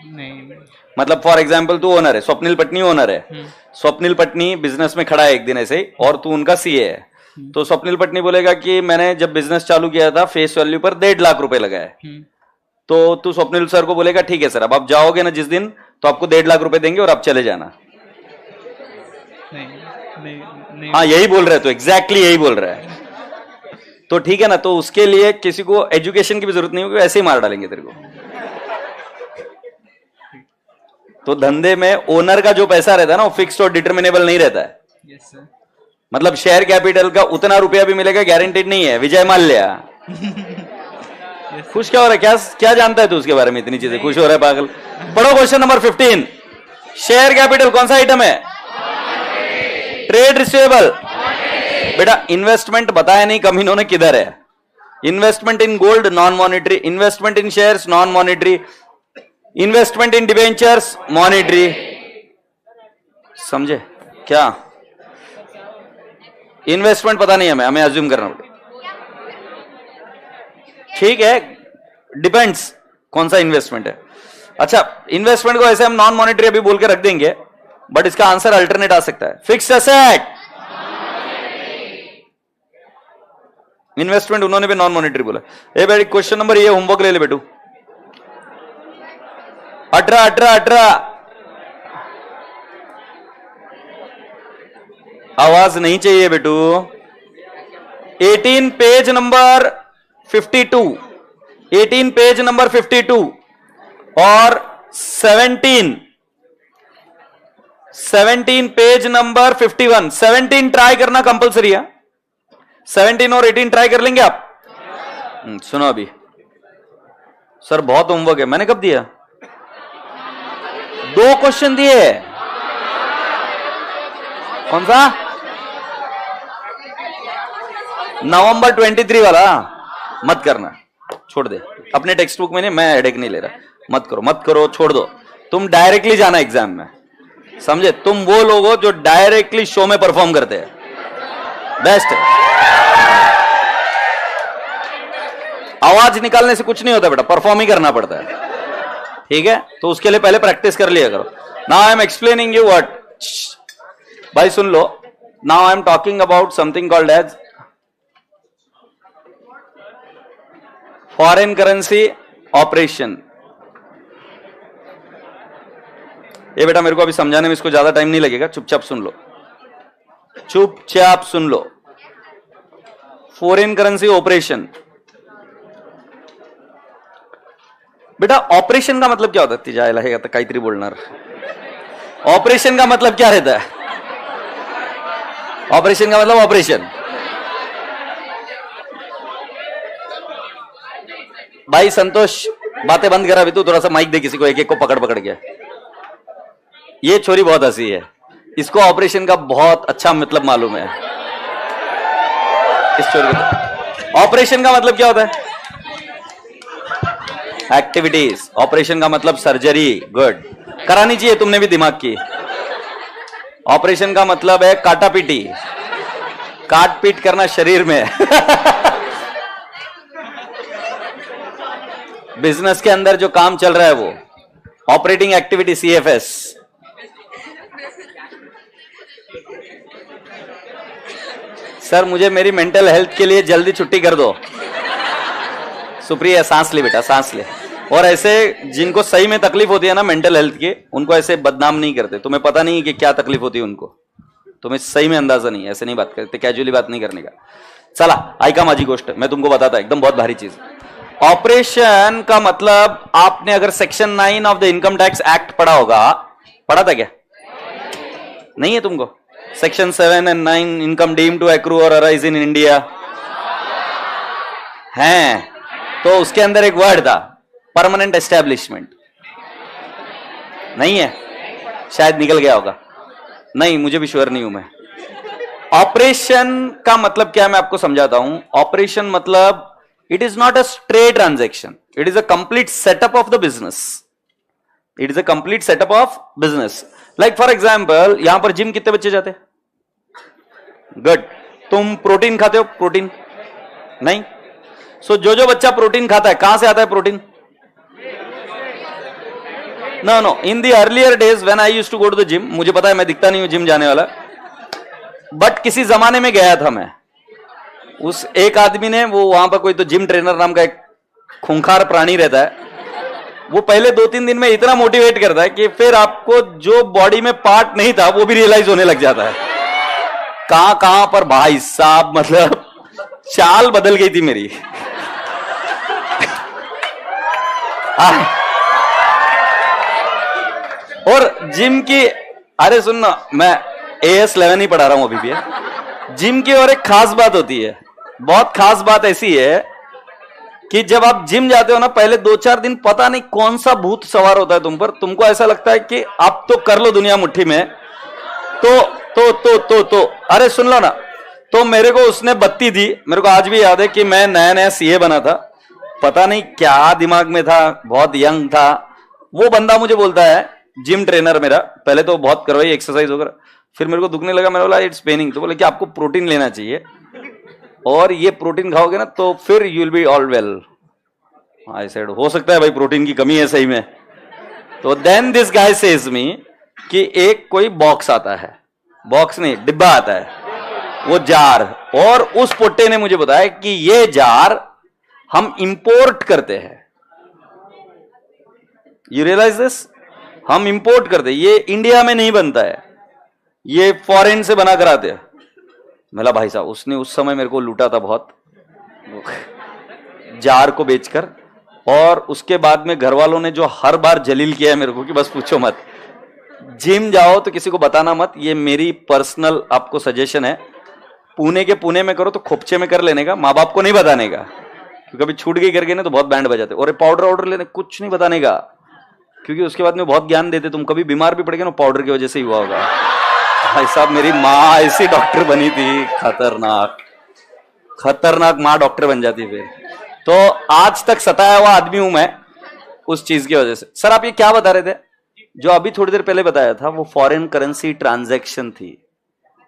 नहीं। मतलब फॉर एग्जाम्पल तू ओनर है, स्वप्निल पटनी ओनर है, स्वप्निल पटनी बिजनेस में खड़ा है एक दिन ऐसे ही, और तू उनका सीए है, तो स्वप्निल पटनी बोलेगा कि मैंने जब बिजनेस चालू किया था फेस वैल्यू पर 1.5 लाख रुपए लगाए। तो तू स्वप्निल सर को बोलेगा ठीक है सर, अब आप जाओगे ना जिस दिन तो आपको 1.5 लाख रुपए देंगे और आप चले जाना। नहीं नहीं नहीं। हाँ यही बोल रहे, तो एग्जैक्टली यही बोल रहा है। तो ठीक है ना, तो उसके लिए किसी को एजुकेशन की भी जरूरत नहीं होगी, ऐसे ही मार डालेंगे तेरे को। तो धंधे में ओनर का जो पैसा रहता है ना वो फिक्स्ड और डिटर्मिनेबल नहीं रहता है। Yes sir. मतलब शेयर कैपिटल का उतना रुपया भी मिलेगा गारंटेड नहीं है। विजय माल्या खुश क्या हो रहा है? क्या क्या जानता है तू उसके बारे में इतनी चीजें? खुश हो रहा है पागल। पढ़ो क्वेश्चन नंबर 15। शेयर कैपिटल कौन सा आइटम है? Trade receivable. बेटा इन्वेस्टमेंट बताया नहीं कमीनों ने किधर है। Investment in gold non monetary, investment in shares non monetary, investment in debentures monetary. समझे क्या? इन्वेस्टमेंट पता नहीं हमें, हमें अज्यूम करना पड़ेगा। ठीक है, डिपेंड्स कौन सा इन्वेस्टमेंट है। अच्छा, इन्वेस्टमेंट को ऐसे हम नॉन मॉनिटरी अभी बोल के रख देंगे, बट इसका आंसर अल्टरनेट आ सकता है। फिक्स्ड एसेट इन्वेस्टमेंट, उन्होंने भी नॉन मॉनिटरी बोला। ए बेटी क्वेश्चन नंबर ये होमवर्क ले ले बेटू। 18 आवाज नहीं चाहिए बेटू। 18 पेज नंबर 52, 18 पेज नंबर 52 और 17 पेज नंबर 51। 17 ट्राई करना कंपलसरी है। 17 और 18 ट्राई कर लेंगे आप? सुनो अभी सर बहुत होमवर्क है। मैंने कब दिया? 2 क्वेश्चन दिए। कौन सा? नवंबर 23 वाला मत करना, छोड़ दे। अपने टेक्स्ट बुक में नहीं, मैं हेडेक नहीं ले रहा। मत करो, छोड़ दो। तुम डायरेक्टली जाना एग्जाम में, समझे? तुम वो लोग हो जो डायरेक्टली शो में परफॉर्म करते हैं, बेस्ट है। आवाज निकालने से कुछ नहीं होता बेटा, परफॉर्म ही करना पड़ता है। ठीक है, तो उसके लिए पहले प्रैक्टिस कर लिया करो। Now I am explaining you what. भाई सुन लो, now I am talking about something called as foreign currency operation. ये बेटा मेरे को अभी समझाने में इसको ज्यादा टाइम नहीं लगेगा, चुपचाप सुन लो, चुपचाप सुन लो। फॉरेन करेंसी ऑपरेशन, बेटा ऑपरेशन का मतलब क्या होता है? तिजायला हे आता काहीतरी बोलणार। ऑपरेशन का मतलब क्या रहता है? ऑपरेशन का मतलब ऑपरेशन। भाई संतोष बातें बंद करा, अभी तू थोड़ा सा माइक दे किसी को, एक एक को पकड़ पकड़ के। ये छोरी बहुत हंसी है, इसको ऑपरेशन का बहुत अच्छा मतलब मालूम है। इस छोरी को ऑपरेशन का मतलब क्या होता है? एक्टिविटीज। ऑपरेशन का मतलब सर्जरी। गुड, करानी चाहिए तुमने भी दिमाग की। ऑपरेशन का मतलब है काटापीटी, काट पीट करना शरीर में। बिजनेस के अंदर जो काम चल रहा है वो ऑपरेटिंग एक्टिविटी, CFS। सर मुझे मेरी मेंटल हेल्थ के लिए जल्दी छुट्टी कर दो। सुप्रिया सांस ले बेटा, सांस ले। और ऐसे जिनको सही में तकलीफ होती है ना मेंटल हेल्थ की, उनको ऐसे बदनाम नहीं करते। तुम्हें पता नहीं कि क्या तकलीफ होती है उनको, तुम्हें सही में अंदाजा नहीं, ऐसे नहीं बात करते, कैजुअली बात नहीं करने का। चला ऐका माझी गोष्ट, मैं तुमको बताता एकदम बहुत भारी चीज। ऑपरेशन का मतलब, आपने अगर section 9 of the income tax act पढ़ा होगा, पढ़ा था क्या? नहीं है तुमको? Section 7 and 9 income deemed to accrue और अराइज इन इंडिया हैं, तो उसके अंदर एक वर्ड था परमानेंट एस्टेब्लिशमेंट। नहीं है? शायद निकल गया होगा, नहीं मुझे भी श्योर नहीं हूं मैं। ऑपरेशन का मतलब क्या, मैं आपको समझाता हूं। ऑपरेशन मतलब it is not a straight transaction, it is a complete setup of the business. It is a complete setup of business. Like for example, यहां पर जिम कितने बच्चे जाते? गुड। तुम प्रोटीन खाते हो? प्रोटीन नहीं। सो जो जो बच्चा प्रोटीन खाता है, कहां से आता है protein? No no, in the earlier days when I used to go to the gym, मुझे पता है मैं दिखता नहीं हूं जिम जाने वाला, बट किसी जमाने में गया था मैं। उस एक आदमी ने, वो वहां पर कोई तो जिम ट्रेनर नाम का एक खूंखार प्राणी रहता है, वो पहले 2-3 दिन में इतना मोटिवेट करता है कि फिर आपको जो बॉडी में पार्ट नहीं था वो भी रियलाइज होने लग जाता है। कहां कहां पर भाई साहब, मतलब चाल बदल गई थी मेरी। और जिम की, अरे सुनना, मैं AS 11 ही पढ़ा रहा हूं अभी भी। जिम की और एक खास बात होती है, बहुत खास बात ऐसी है कि जब आप जिम जाते हो ना, पहले 2-4 दिन पता नहीं कौन सा भूत सवार होता है तुम पर, तुमको ऐसा लगता है कि आप तो कर लो दुनिया मुट्ठी में। तो अरे सुन लो ना, तो मेरे को उसने बत्ती दी। मेरे को आज भी याद है कि मैं नया नया CA बना था, पता नहीं क्या दिमाग में था, बहुत यंग था। वो बंदा मुझे बोलता है, जिम ट्रेनर मेरा, पहले तो बहुत करवाई एक्सरसाइज वगैरह, फिर मेरे को दुखने लगा, मैंने बोला इट्स पेनिंग, तो बोले कि आपको प्रोटीन लेना चाहिए और ये प्रोटीन खाओगे ना तो फिर you will be all well. I said हो सकता है भाई प्रोटीन की कमी है सही में। तो देन दिस गाय सेज मी कि एक कोई बॉक्स आता है, बॉक्स नहीं डिब्बा आता है, वो जार, और उस पोट्टे ने मुझे बताया कि ये जार हम इंपोर्ट करते हैं। You realise this? हम इंपोर्ट करते, ये इंडिया में नहीं बनता है, ये फॉरेन से बना कर आते हैं। मेरा भाई साहब, उसने उस समय मेरे को लूटा था बहुत, जार को बेचकर। और उसके बाद में घर वालों ने जो हर बार जलील किया है मेरे को कि बस पूछो मत। जिम जाओ तो किसी को बताना मत, ये मेरी पर्सनल आपको सजेशन है। पुणे के पुणे में करो तो खोपचे में कर लेने का, माँ बाप को नहीं बताने का, क्योंकि कभी छूट गई करके ना तो बहुत बैंड बजाते। और पाउडर ऑर्डर लेने कुछ नहीं बताने का, क्योंकि उसके बाद में बहुत ज्ञान देते, तुम कभी बीमार भी पड़ गए ना पाउडर की वजह से ही हुआ होगा। भाई साहब, मेरी माँ ऐसी डॉक्टर बनी थी, खतरनाक खतरनाक माँ डॉक्टर बन जाती फिर। तो आज तक सताया हुआ आदमी हूं मैं उस चीज की वजह से। सर आप ये क्या बता रहे थे? जो अभी थोड़ी देर पहले बताया था वो फॉरेन करेंसी ट्रांजैक्शन थी।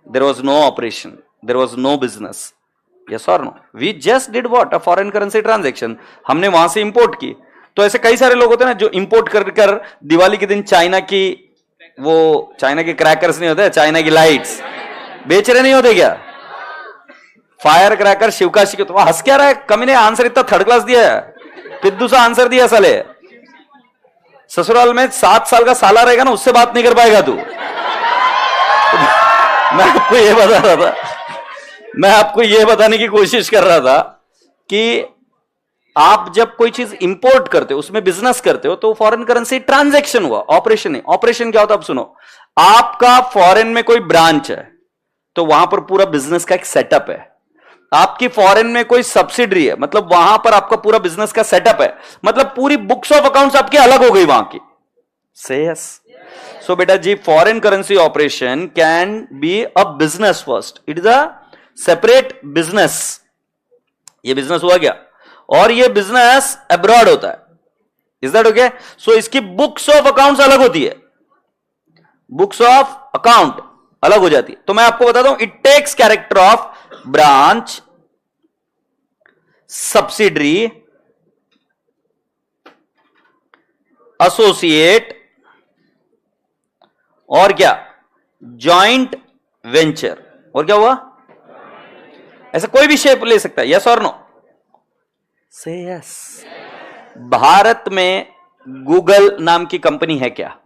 There was no operation, there was no business, yes और no? We just did what? A foreign currency transaction. हमने वहां से इंपोर्ट की। तो ऐसे कई सारे लोग होते हैं ना जो इंपोर्ट कर दिवाली के दिन चाइना की, वो चाइना के क्रैकर्स नहीं होते, चाइना की लाइट्स बेच रहे नहीं होते क्या? फायर क्रैकर शिवकाशी के। तो हंस क्या रहा है? कमी ने आंसर इतना थर्ड क्लास दिया है, पिद्दू सा आंसर दिया साले। ससुराल में 7 साल का साला रहेगा ना, उससे बात नहीं कर पाएगा तू। मैं आपको ये बता रहा था, मैं आपको ये बताने की कोशिश कर रहा था कि आप जब कोई चीज इंपोर्ट करते हो, उसमें बिजनेस करते हो, तो फॉरेन करेंसी ट्रांजैक्शन हुआ, ऑपरेशन नहीं। ऑपरेशन क्या होता है अब सुनो। आपका फॉरेन में कोई ब्रांच है तो वहां पर पूरा बिजनेस का एक सेटअप है। आपकी फॉरेन में कोई सब्सिडरी है, मतलब वहां पर आपका पूरा बिजनेस का सेटअप है, मतलब पूरी बुक्स ऑफ अकाउंट्स आपकी अलग हो गई वहां की। से यस। सो बेटा जी, foreign currency operation can be a business first, it is a separate business. ये बिजनेस हुआ क्या? और ये बिजनेस अब्रॉड होता है। Is that okay? सो इसकी बुक्स ऑफ अकाउंट्स अलग होती है, बुक्स ऑफ अकाउंट अलग हो जाती है। तो मैं आपको बताता हूं, it takes character of branch, subsidiary, associate और क्या? Joint venture. और क्या हुआ? ऐसा कोई भी शेप ले सकता है, यस और नो? से यस। भारत में गूगल नाम की कंपनी है क्या?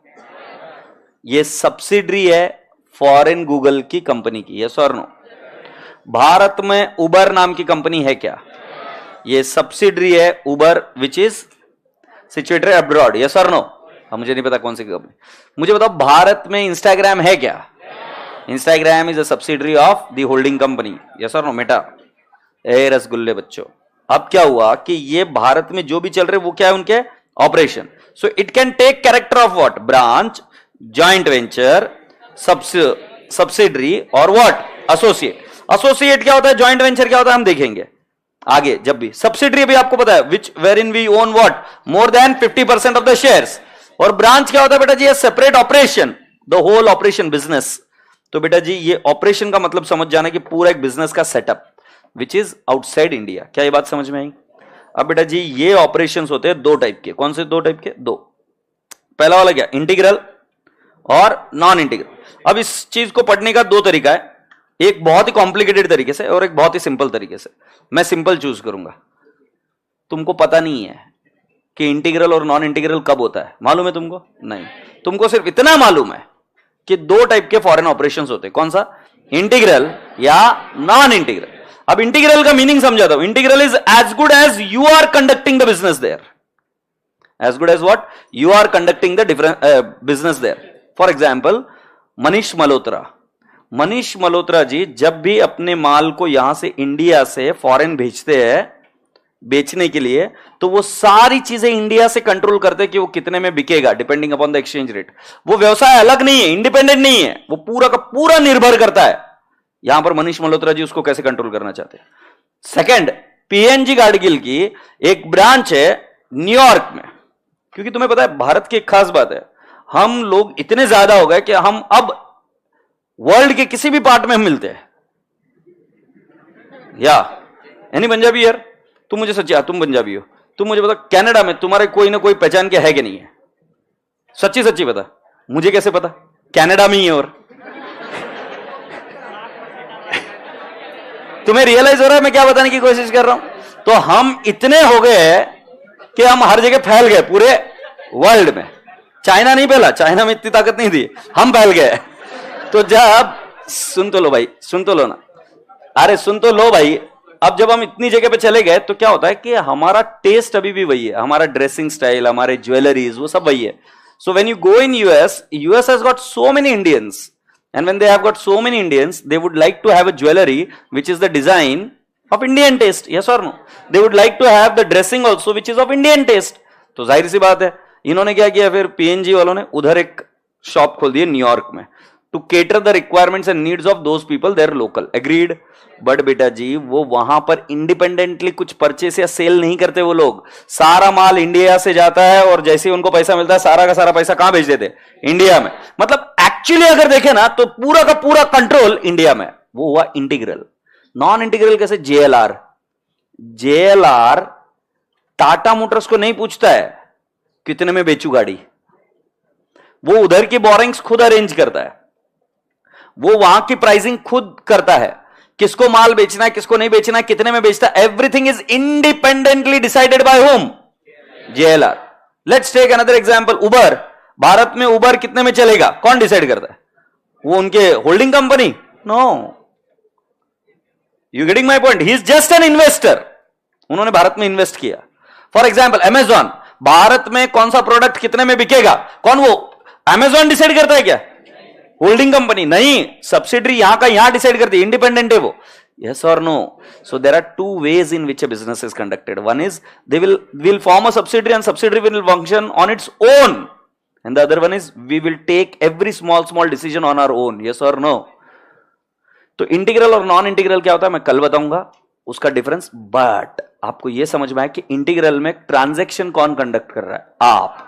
ये सब्सिडरी है फॉरेन गूगल की कंपनी की, यस और नो? भारत में उबर नाम की कंपनी है क्या? ये सब्सिडरी है Uber which is situated abroad, yes और नो? अब मुझे नहीं पता कौन सी कंपनी। मुझे बताओ, भारत में इंस्टाग्राम है क्या? Instagram is a subsidiary of the holding company, yes और नो? मेटा ए रसगुल्ले बच्चों। अब क्या हुआ कि ये भारत में जो भी चल रहे वो क्या है? उनके operation. So it can take character of what? Branch, joint venture, subsidiary और व्हाट? एसोसिएट। एसोसिएट क्या होता है, जॉइंट वेंचर क्या होता है, हम देखेंगे आगे। जब भी सब्सिडरी भी आपको पता है, which wherein we own what? More than 50% of the shares. और ब्रांच क्या होता है बेटा जी? Separate operation, the whole operation business. तो बेटा जी, ये ऑपरेशन का मतलब समझ जाना कि पूरा एक बिजनेस का setup which is outside India. क्या ये बात समझ में आई? अब बेटा जी, ये ऑपरेशंस होते हैं 2 टाइप के। कौन से 2 टाइप के? 2। पहला वाला क्या, इंटीग्रल और नॉन इंटीग्रल। अब इस चीज को पढ़ने का दो तरीका है, एक बहुत ही कॉम्प्लिकेटेड तरीके से और एक बहुत ही सिंपल तरीके से। मैं सिंपल चूज करूंगा। तुमको पता नहीं है कि इंटीग्रल और नॉन इंटीग्रल कब होता है, मालूम है तुमको? नहीं, तुमको सिर्फ इतना मालूम है कि दो टाइप के फॉरेन ऑपरेशंस होते हैं। कौन सा, इंटीग्रल या नॉन इंटीग्रल। अब इंटीग्रल का मीनिंग समझाता हूं। Integral is as good as you are conducting the business there, as good as what, you are conducting the different business there. For example Manish Malhotra, Manish Malhotra ji जब भी अपने माल को यहां से इंडिया से फॉरेन भेजते हैं बेचने के लिए, तो वो सारी चीजें इंडिया से कंट्रोल करते हैं कि वो कितने में बिकेगा, depending upon the exchange rate. वो व्यवसाय अलग नहीं है, इंडिपेंडेंट नहीं है, वो पूरा का पूरा निर्भर करता है। यहां पर मनीष मल्होत्रा जी उसको कैसे कंट्रोल करना चाहते हैं। सेकंड, पीएनजी गाडगिल की एक ब्रांच है न्यूयॉर्क में, क्योंकि तुम्हें पता है भारत की एक खास बात है, हम लोग इतने ज्यादा हो गए कि हम अब वर्ल्ड के किसी भी पार्ट में हम मिलते हैं। या एनी पंजाबी यार, तुम मुझे सच्ची, तुम पंजाबी हो, तुम मुझे बता कनाडा में तुम्हारे कोई ना कोई पहचान के है कि नहीं है? सच्ची सच्ची बता, मुझे कैसे पता, कनाडा में ही है। और तुम्हें रियलाइज हो रहा है मैं क्या बताने की कोशिश कर रहा हूं? तो हम इतने हो गए कि हम हर जगह फैल गए पूरे वर्ल्ड में। चाइना नहीं फैला, चाइना में इतनी ताकत नहीं थी, हम फैल गए। तो जब, सुन तो लो भाई, सुन तो लो ना, अरे सुन तो लो भाई। अब जब हम इतनी जगह पे चले गए तो क्या होता है कि हमारा टेस्ट अभी भी वही है, हमारा ड्रेसिंग स्टाइल, हमारे ज्वेलरीज, वो सब वही है। So when you go in US, US has got so many Indians, and when they have got so many Indians, they would like to have a jewelry which is the design of Indian taste, yes or no? They would like to have the dressing also which is of Indian taste. तो जाहिर सी बात है, इन्होंने क्या किया फिर, PNG वालों ने उधर एक शॉप खोल दी न्यूयॉर्क में, to cater the requirements and needs of those people there local. Agreed. But बेटा जी वो वहां पर इंडिपेंडेंटली कुछ परचेस या सेल नहीं करते वो लोग, सारा माल इंडिया से जाता है और जैसे ही उनको पैसा मिलता है सारा का सारा पैसा कहां भेज देते, इंडिया में। मतलब एक्चुअली अगर देखें ना तो पूरा का पूरा कंट्रोल इंडिया में। वो हुआ इंटीग्रल। नॉन इंटीग्रल कैसे, जेएलआर, जेएलआर टाटा मोटर्स को नहीं पूछता है कितने में बेचू गाड़ी, वो उधर की बोरिंग्स खुद अरेंज करता है, वो वहां की प्राइसिंग खुद करता है, किसको माल बेचना है किसको नहीं बेचना है, कितने में बेचता है, everything is independently decided by home, JLR. Let's take another example, Uber. Bharat में उबर कितने में चलेगा कौन डिसाइड करता है? वो उनके holding company? No. You getting my point? He is just an investor, उन्होंने भारत में इन्वेस्ट किया। फॉर एग्जाम्पल अमेजॉन, भारत में कौन सा प्रोडक्ट कितने में बिकेगा कौन, वो अमेजॉन डिसाइड करता है क्या? होल्डिंग कंपनी नहीं, सब्सिडरी यहां का यहां डिसाइड करती है, इंडिपेंडेंट है वो। Yes or no? So there are two ways in which a business is conducted. One is they will form a subsidiary and subsidiary will function on its own, and the other one is we will take every small decision on our own. Yes or no? तो integral और non integral क्या होता है मैं कल बताऊंगा उसका difference. But आपको यह समझ में आए कि इंटीग्रल में ट्रांजैक्शन कौन कंडक्ट कर रहा है? आप।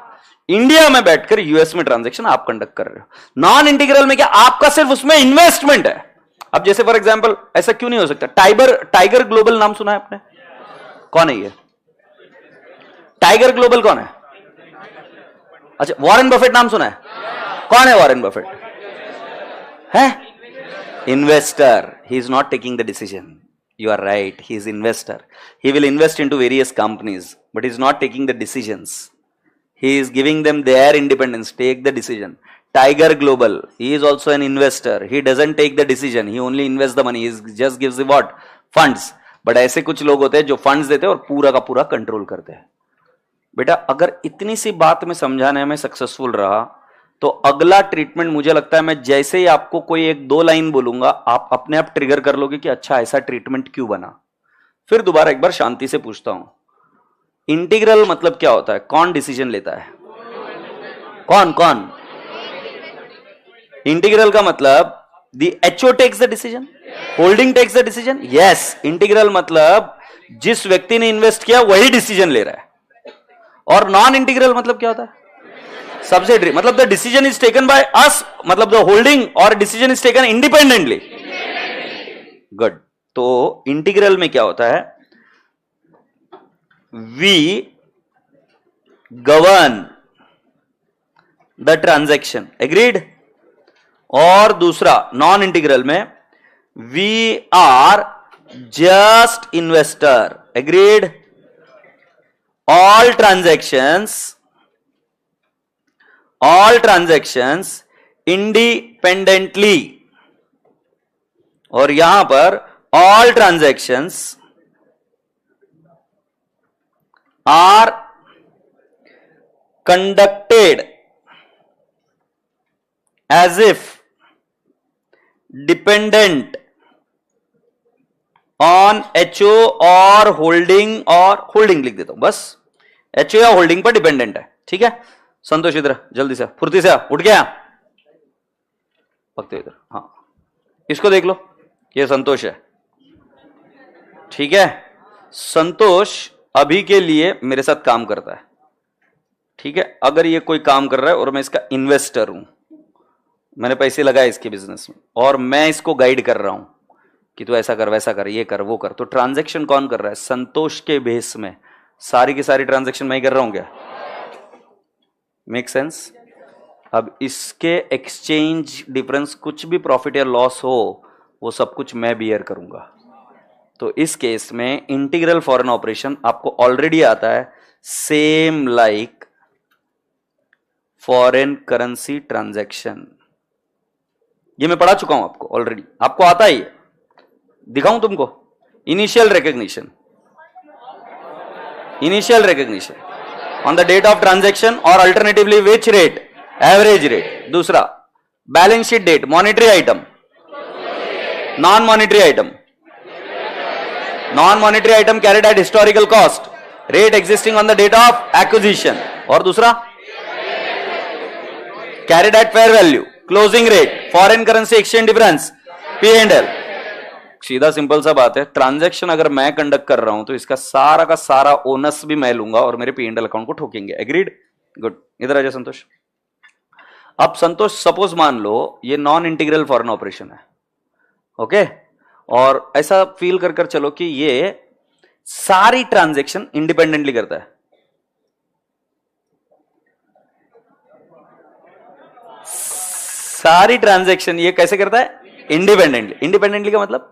इंडिया में बैठकर यूएस में ट्रांजैक्शन आप कंडक्ट कर रहे हो। नॉन इंटीग्रल में क्या, आपका सिर्फ उसमें इन्वेस्टमेंट है। अब जैसे फॉर एग्जांपल ऐसा क्यों नहीं हो सकता, टाइगर ग्लोबल नाम सुना है आपने? कौन है ये टाइगर ग्लोबल? कौन है? अच्छा, वॉरेन बफेट नाम सुना है? कौन है वॉरेन बफेट? है investor. He is not taking the decision. You are right, he is investor. He will invest into various companies but is not taking the decisions. He is giving them their independence. Take the decision. Tiger Global, he is also an investor. He doesn't take the decision. He only invests the money. He just gives the what? Funds. But ऐसे कुछ लोग होते हैं जो funds देते हैं और पूरा का पूरा कंट्रोल करते हैं। बेटा अगर इतनी सी बात में समझाने में सक्सेसफुल रहा तो अगला ट्रीटमेंट मुझे लगता है मैं जैसे ही आपको कोई एक दो लाइन बोलूंगा आप अपने आप ट्रिगर कर लोगे कि अच्छा ऐसा ट्रीटमेंट क्यों बना। फिर दोबारा एक बार शांति से पूछता हूं, इंटीग्रल मतलब क्या होता है? कौन डिसीजन लेता है? कौन? इंटीग्रल का मतलब the HO takes the decision, holding takes the decision. Yes, integral मतलब जिस व्यक्ति ने इन्वेस्ट किया वही डिसीजन ले रहा है। और नॉन इंटीग्रल मतलब क्या होता है? सब्सिडरी, मतलब the decision is taken by us, मतलब द होल्डिंग और decision is taken independently. Good. तो इंटीग्रल में क्या होता है? We govern the transaction, agreed. और दूसरा नॉन इंटीग्रल में we are just investor, agreed. All transactions independently, और यहां पर all transactions are conducted as if dependent on HO और होल्डिंग लिख देता हूं बस, एचओ या होल्डिंग पर डिपेंडेंट है, ठीक है। संतोष इधर जल्दी से, फुर्ती से उठ गया, पकते इधर, हाँ इसको देख लो, ये संतोष है, ठीक है। संतोष अभी के लिए मेरे साथ काम करता है, ठीक है। अगर ये कोई काम कर रहा है और मैं इसका इन्वेस्टर हूं, मैंने पैसे लगाए इसके बिजनेस में और मैं इसको गाइड कर रहा हूं कि तू ऐसा कर, वैसा कर, ये कर, वो कर, तो ट्रांजैक्शन कौन कर रहा है? संतोष के बेस में सारी की सारी ट्रांजैक्शन मैं ही कर रहा हूं क्या? Make sense? अब इसके एक्सचेंज डिफरेंस कुछ भी प्रॉफिट या लॉस हो, वो सब कुछ मैं बियर करूंगा। तो इस केस में इंटीग्रल फॉरेन ऑपरेशन आपको ऑलरेडी आता है, same like foreign currency transaction. ये मैं पढ़ा चुका हूं आपको ऑलरेडी, आपको आता ही है। दिखाऊं तुमको? Initial recognition on the date of transaction और alternatively which rate? Average rate. दूसरा balance sheet date, monetary item, non monetary item carried at historical cost, rate existing on the date of acquisition. और दूसरा carried at fair value, closing rate, foreign currency exchange difference, P&L। सीधा simple सा बात है, transaction अगर मैं conduct कर रहा हूं तो इसका सारा का सारा ओनस भी मैं लूंगा और मेरे P&L अकाउंट को ठोकेंगे। एग्रीड? गुड। इधर आ जाए संतोष। अब संतोष सपोज मान लो ये नॉन इंटीग्रल फॉरेन ऑपरेशन है, ओके, और ऐसा फील कर चलो कि ये सारी ट्रांजैक्शन इंडिपेंडेंटली करता है। सारी ट्रांजैक्शन ये कैसे करता है? इंडिपेंडेंटली। इंडिपेंडेंटली का मतलब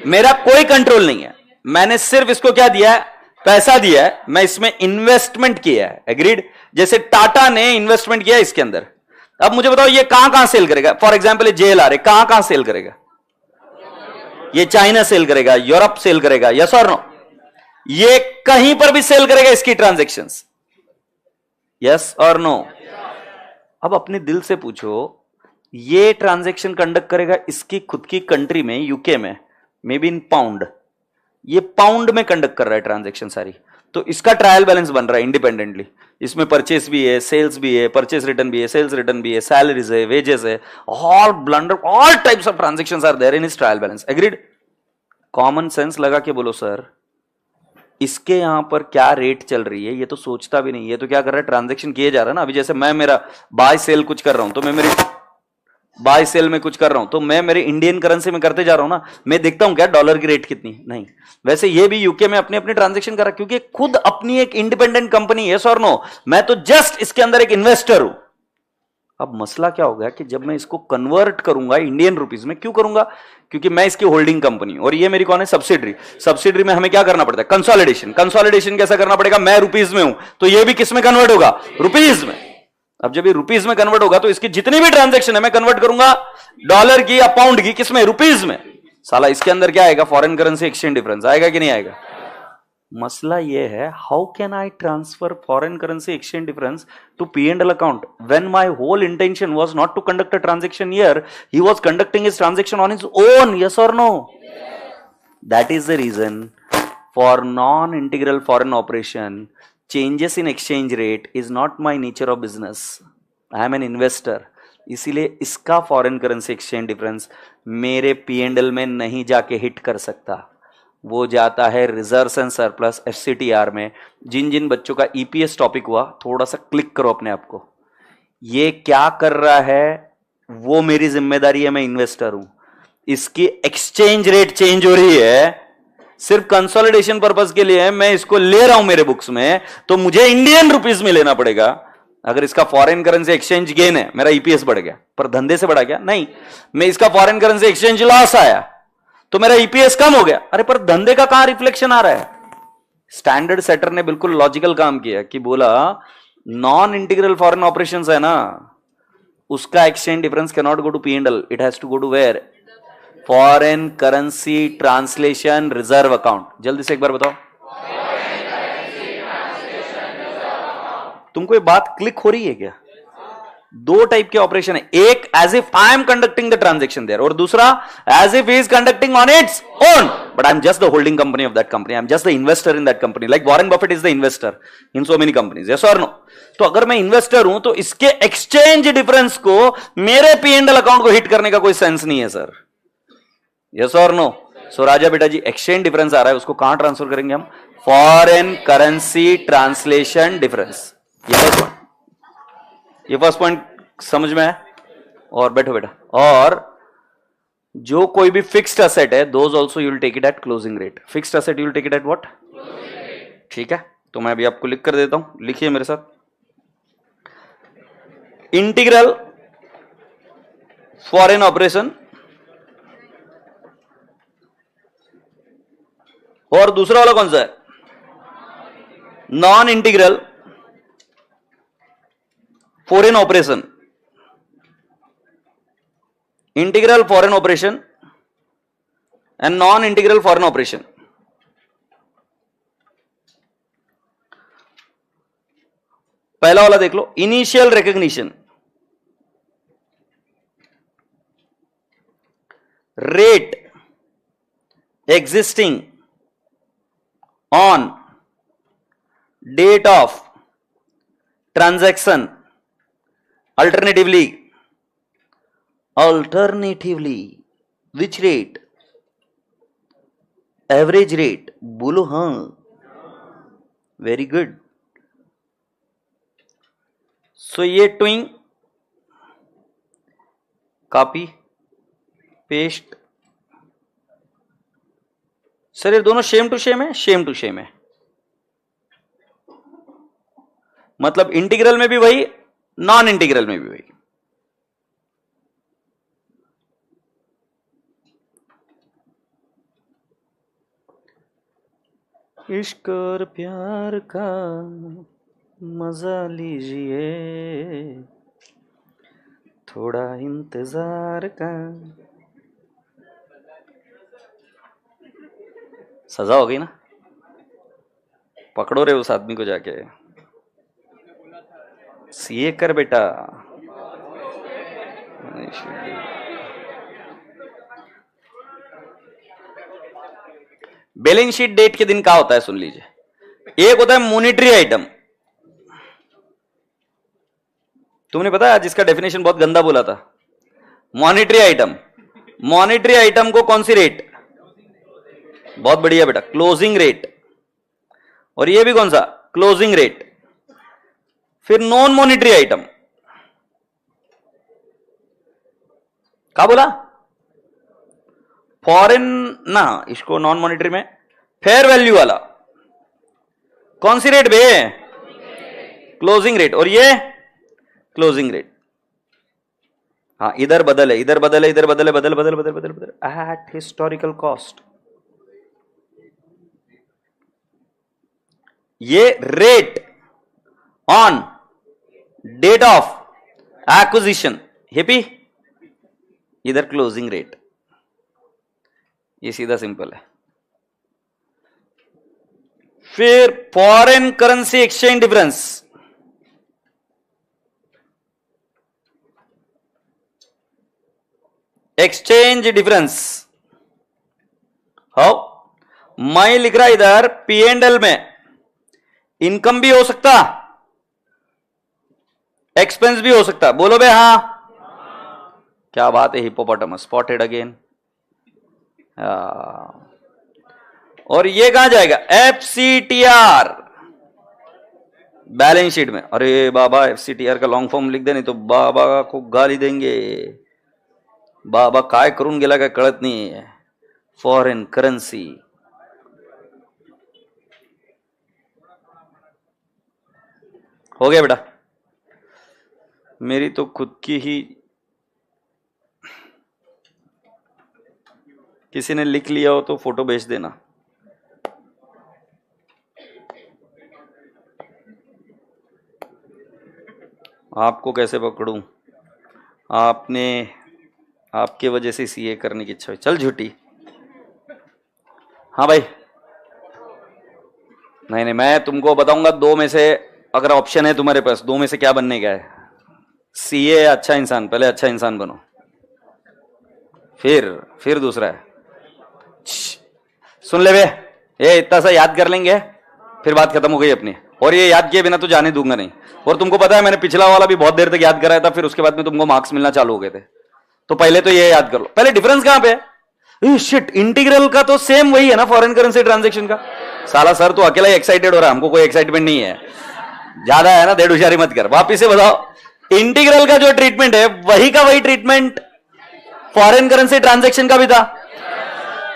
मेरा कोई कंट्रोल नहीं है, मैंने सिर्फ इसको क्या दिया है? पैसा दिया है, मैं इसमें इन्वेस्टमेंट किया है। एग्रीड? जैसे टाटा ने इन्वेस्टमेंट किया इसके अंदर। अब मुझे बताओ ये कहां सेल करेगा? फॉर एग्जांपल JLR कहां सेल करेगा? ये चाइना सेल करेगा, यूरोप सेल करेगा, यस और नो? ये कहीं पर भी सेल करेगा इसकी ट्रांजैक्शंस, यस और नो? अब अपने दिल से पूछो, ये ट्रांजैक्शन कंडक्ट करेगा इसकी खुद की कंट्री में, यूके में, मे बी इन पाउंड, ये पाउंड में कंडक्ट कर रहा है ट्रांजैक्शन सारी, तो इसका ट्रायल बैलेंस बन रहा है इंडिपेंडेंटली। इसमें परचेस भी है, सेल्स भी है, परचेस रिटर्न भी है, सेल्स रिटर्न भी है, सैलरीज है, वेजेस है, all blunder, all types of transactions are there in his trial balance. Agreed? Common sense लगा के बोलो सर, इसके यहां पर क्या रेट चल रही है ये तो सोचता भी नहीं, ये तो क्या कर रहा है? ट्रांजैक्शन किए जा रहा है ना। अभी जैसे मैं मेरा बाय सेल कुछ कर रहा हूं, तो मैं मेरी बाय सेल में कुछ कर रहा हूं, तो मैं मेरे इंडियन करेंसी में करते जा रहा हूं ना, मैं देखता हूं क्या डॉलर की रेट कितनी, नहीं। वैसे ये भी यूके में अपनी अपनी ट्रांजैक्शन कर रहा है, क्योंकि खुद अपनी एक इंडिपेंडेंट कंपनी, यस और नो? मैं तो जस्ट इसके अंदर एक इन्वेस्टर हूं। अब मसला क्या हो गया कि जब मैं इसको कन्वर्ट करूंगा इंडियन रुपीज में, क्यों करूंगा? क्योंकि मैं इसकी होल्डिंग कंपनी और ये मेरी कौन है? सब्सिडरी। सब्सिडरी में हमें क्या करना पड़ता है? कंसोलिडेशन। कंसोलिडेशन कैसा करना पड़ेगा? मैं रुपीज में हूं, तो ये भी किस में कन्वर्ट होगा? रुपीज में। अब जब ये रुपीज में कन्वर्ट होगा तो इसकी जितनी भी ट्रांजैक्शन है मैं कन्वर्ट करूंगा डॉलर की या पाउंड की, किसमें? रुपीज में। साला इसके अंदर क्या आएगा? फॉरेन करेंसी एक्सचेंज डिफरेंस आएगा कि नहीं आएगा? मसला ये है, how can I transfer foreign currency exchange difference to P&L account when my whole intention was not to conduct a transaction here, he was conducting his transaction on his own, yes और no? That is the reason for non integral foreign operation, changes in exchange rate is not my nature of business, I am an investor. इसीलिए इसका foreign currency exchange difference मेरे P&L में नहीं जाके hit कर सकता, वो जाता है रिजर्व्स एंड सरप्लस, FCTR में। जिन जिन बच्चों का EPS टॉपिक हुआ, थोड़ा सा क्लिक करो अपने आप को, ये क्या कर रहा है वो मेरी जिम्मेदारी है, मैं इन्वेस्टर हूं। इसकी एक्सचेंज रेट चेंज हो रही है, सिर्फ कंसोलिडेशन पर्पस के लिए मैं इसको ले रहा हूं मेरे बुक्स में, तो मुझे इंडियन रुपीज में लेना पड़ेगा। अगर इसका फॉरेन करेंसी एक्सचेंज गेन है, मेरा ईपीएस बढ़ गया, पर धंधे से बढ़ा गया नहीं, मैं इसका फॉरेन करेंसी एक्सचेंज लॉस आया तो मेरा ईपीएस कम हो गया, अरे पर धंधे का कहां रिफ्लेक्शन आ रहा है? स्टैंडर्ड सेटर ने बिल्कुल लॉजिकल काम किया कि बोला नॉन इंटीग्रल फॉरेन ऑपरेशंस है ना, उसका exchange difference can not go to P&L, it has to go to where? Foreign currency translation reserve account. जल्दी से एक बार बताओ, तुमको ये बात क्लिक हो रही है क्या? दो टाइप के ऑपरेशन है, एक as if I am conducting the transaction there, और दूसरा as if he is conducting on its own, but I am just the holding company of that company, I am just the investor in that company, like Warren Buffett is the investor in so many companies, yes और no? तो अगर मैं investor हूं तो इसके exchange difference को मेरे P&L account को हिट करने का कोई सेंस नहीं है सर, यस और नो? सो राजा बेटा जी, एक्सचेंज डिफरेंस आ रहा है, उसको कहां ट्रांसफर करेंगे हम? Foreign currency translation difference. ये फर्स्ट पॉइंट समझ में है? और बैठो बेटा, और जो कोई भी फिक्स्ड असेट है, those also you will take it at closing rate. Fixed asset you will take it at what? ठीक है, तो मैं अभी आपको लिख कर देता हूं, लिखिए मेरे साथ। इंटीग्रल फॉरेन ऑपरेशन और दूसरा वाला कौन सा है? Non integral foreign operation. Integral foreign operation and non integral foreign operation. पहला वाला देख लो, initial recognition, rate existing on date of transaction, alternatively which rate? Average rate, बोलो हाँ, वेरी गुड। सो ये ट्विंग, कॉपी पेस्ट, सर ये दोनों सेम टू सेम है? सेम टू सेम है, मतलब इंटीग्रल में भी वही, नॉन इंटीग्रल में भी वही। इश्क और प्यार का मजा लीजिए, थोड़ा इंतजार का। सजा हो गई ना? पकड़ो रे उस आदमी को जाके, सीए कर बेटा। बैलेंस शीट डेट के दिन क्या होता है सुन लीजिए। एक होता है मॉनिटरी आइटम, तुमने पता है आज इसका डेफिनेशन बहुत गंदा बोला था, मॉनिटरी आइटम। मॉनिटरी आइटम को कौन सी रेट? बहुत बढ़िया बेटा, क्लोजिंग रेट। और ये भी कौन सा? Closing rate. फिर नॉन मॉनिटरी आइटम, क्या बोला? फॉरेन ना, इसको नॉन मॉनिटरी में फेयर वैल्यू वाला कौन सी रेट बे? Closing rate. और ये क्लोजिंग रेट। हाँ, इधर बदल है, इधर बदल है, इधर बदल है, बदल बदल बदल बदल बदल एट हिस्टोरिकल कॉस्ट। ये rate on date of acquisition, happy, इधर क्लोजिंग रेट। ये सीधा सिंपल है। फिर foreign currency exchange difference, exchange difference how? मैं लिख रहा इधर P&L में इनकम भी हो सकता, एक्सपेंस भी हो सकता, बोलो बे हाँ। क्या बात है, हिपोपोटामस स्पॉटेड अगेन। और ये कहां जाएगा? FCTR, बैलेंस शीट में। अरे बाबा FCTR का लॉन्ग फॉर्म लिख दे, नहीं तो बाबा को गाली देंगे। बाबा काय करून गेला काय कळत नाही। फॉरेन करेंसी, हो गया बेटा। मेरी तो खुद की ही किसी ने लिख लिया हो तो फोटो भेज देना। आपको कैसे पकड़ूं? आपने आपके वजह से सीए करने की इच्छा हुई। चल झूठी। हाँ भाई, नहीं नहीं, मैं तुमको बताऊंगा दो में से, अगर ऑप्शन है तुम्हारे पास, दो में से क्या बनने का है। सीए या अच्छा इंसान? पहले अच्छा इंसान बनो, फिर दूसरा है। सुन ले बे, ये इतना सा याद कर लेंगे फिर बात खत्म हो गई अपनी। और ये याद किए बिना तो जाने दूंगा नहीं। और तुमको पता है मैंने पिछला वाला भी बहुत देर तक याद कराया था, फिर उसके बाद में तुमको मार्क्स मिलना चालू हो गए थे। तो पहले तो ये याद कर लो। पहले डिफरेंस कहां पे है? शिट, इंटीग्रल का तो सेम वही है ना फॉरेन करेंसी ट्रांजेक्शन का। साला सर तो अकेला एक्साइटेड हो रहा है, हमको कोई एक्साइटमेंट नहीं है, ज्यादा है ना, देड़ हुशारी मत कर। वापिस से बताओ, इंटीग्रल का जो ट्रीटमेंट है वही का वही ट्रीटमेंट फॉरेन करेंसी ट्रांजेक्शन का भी था।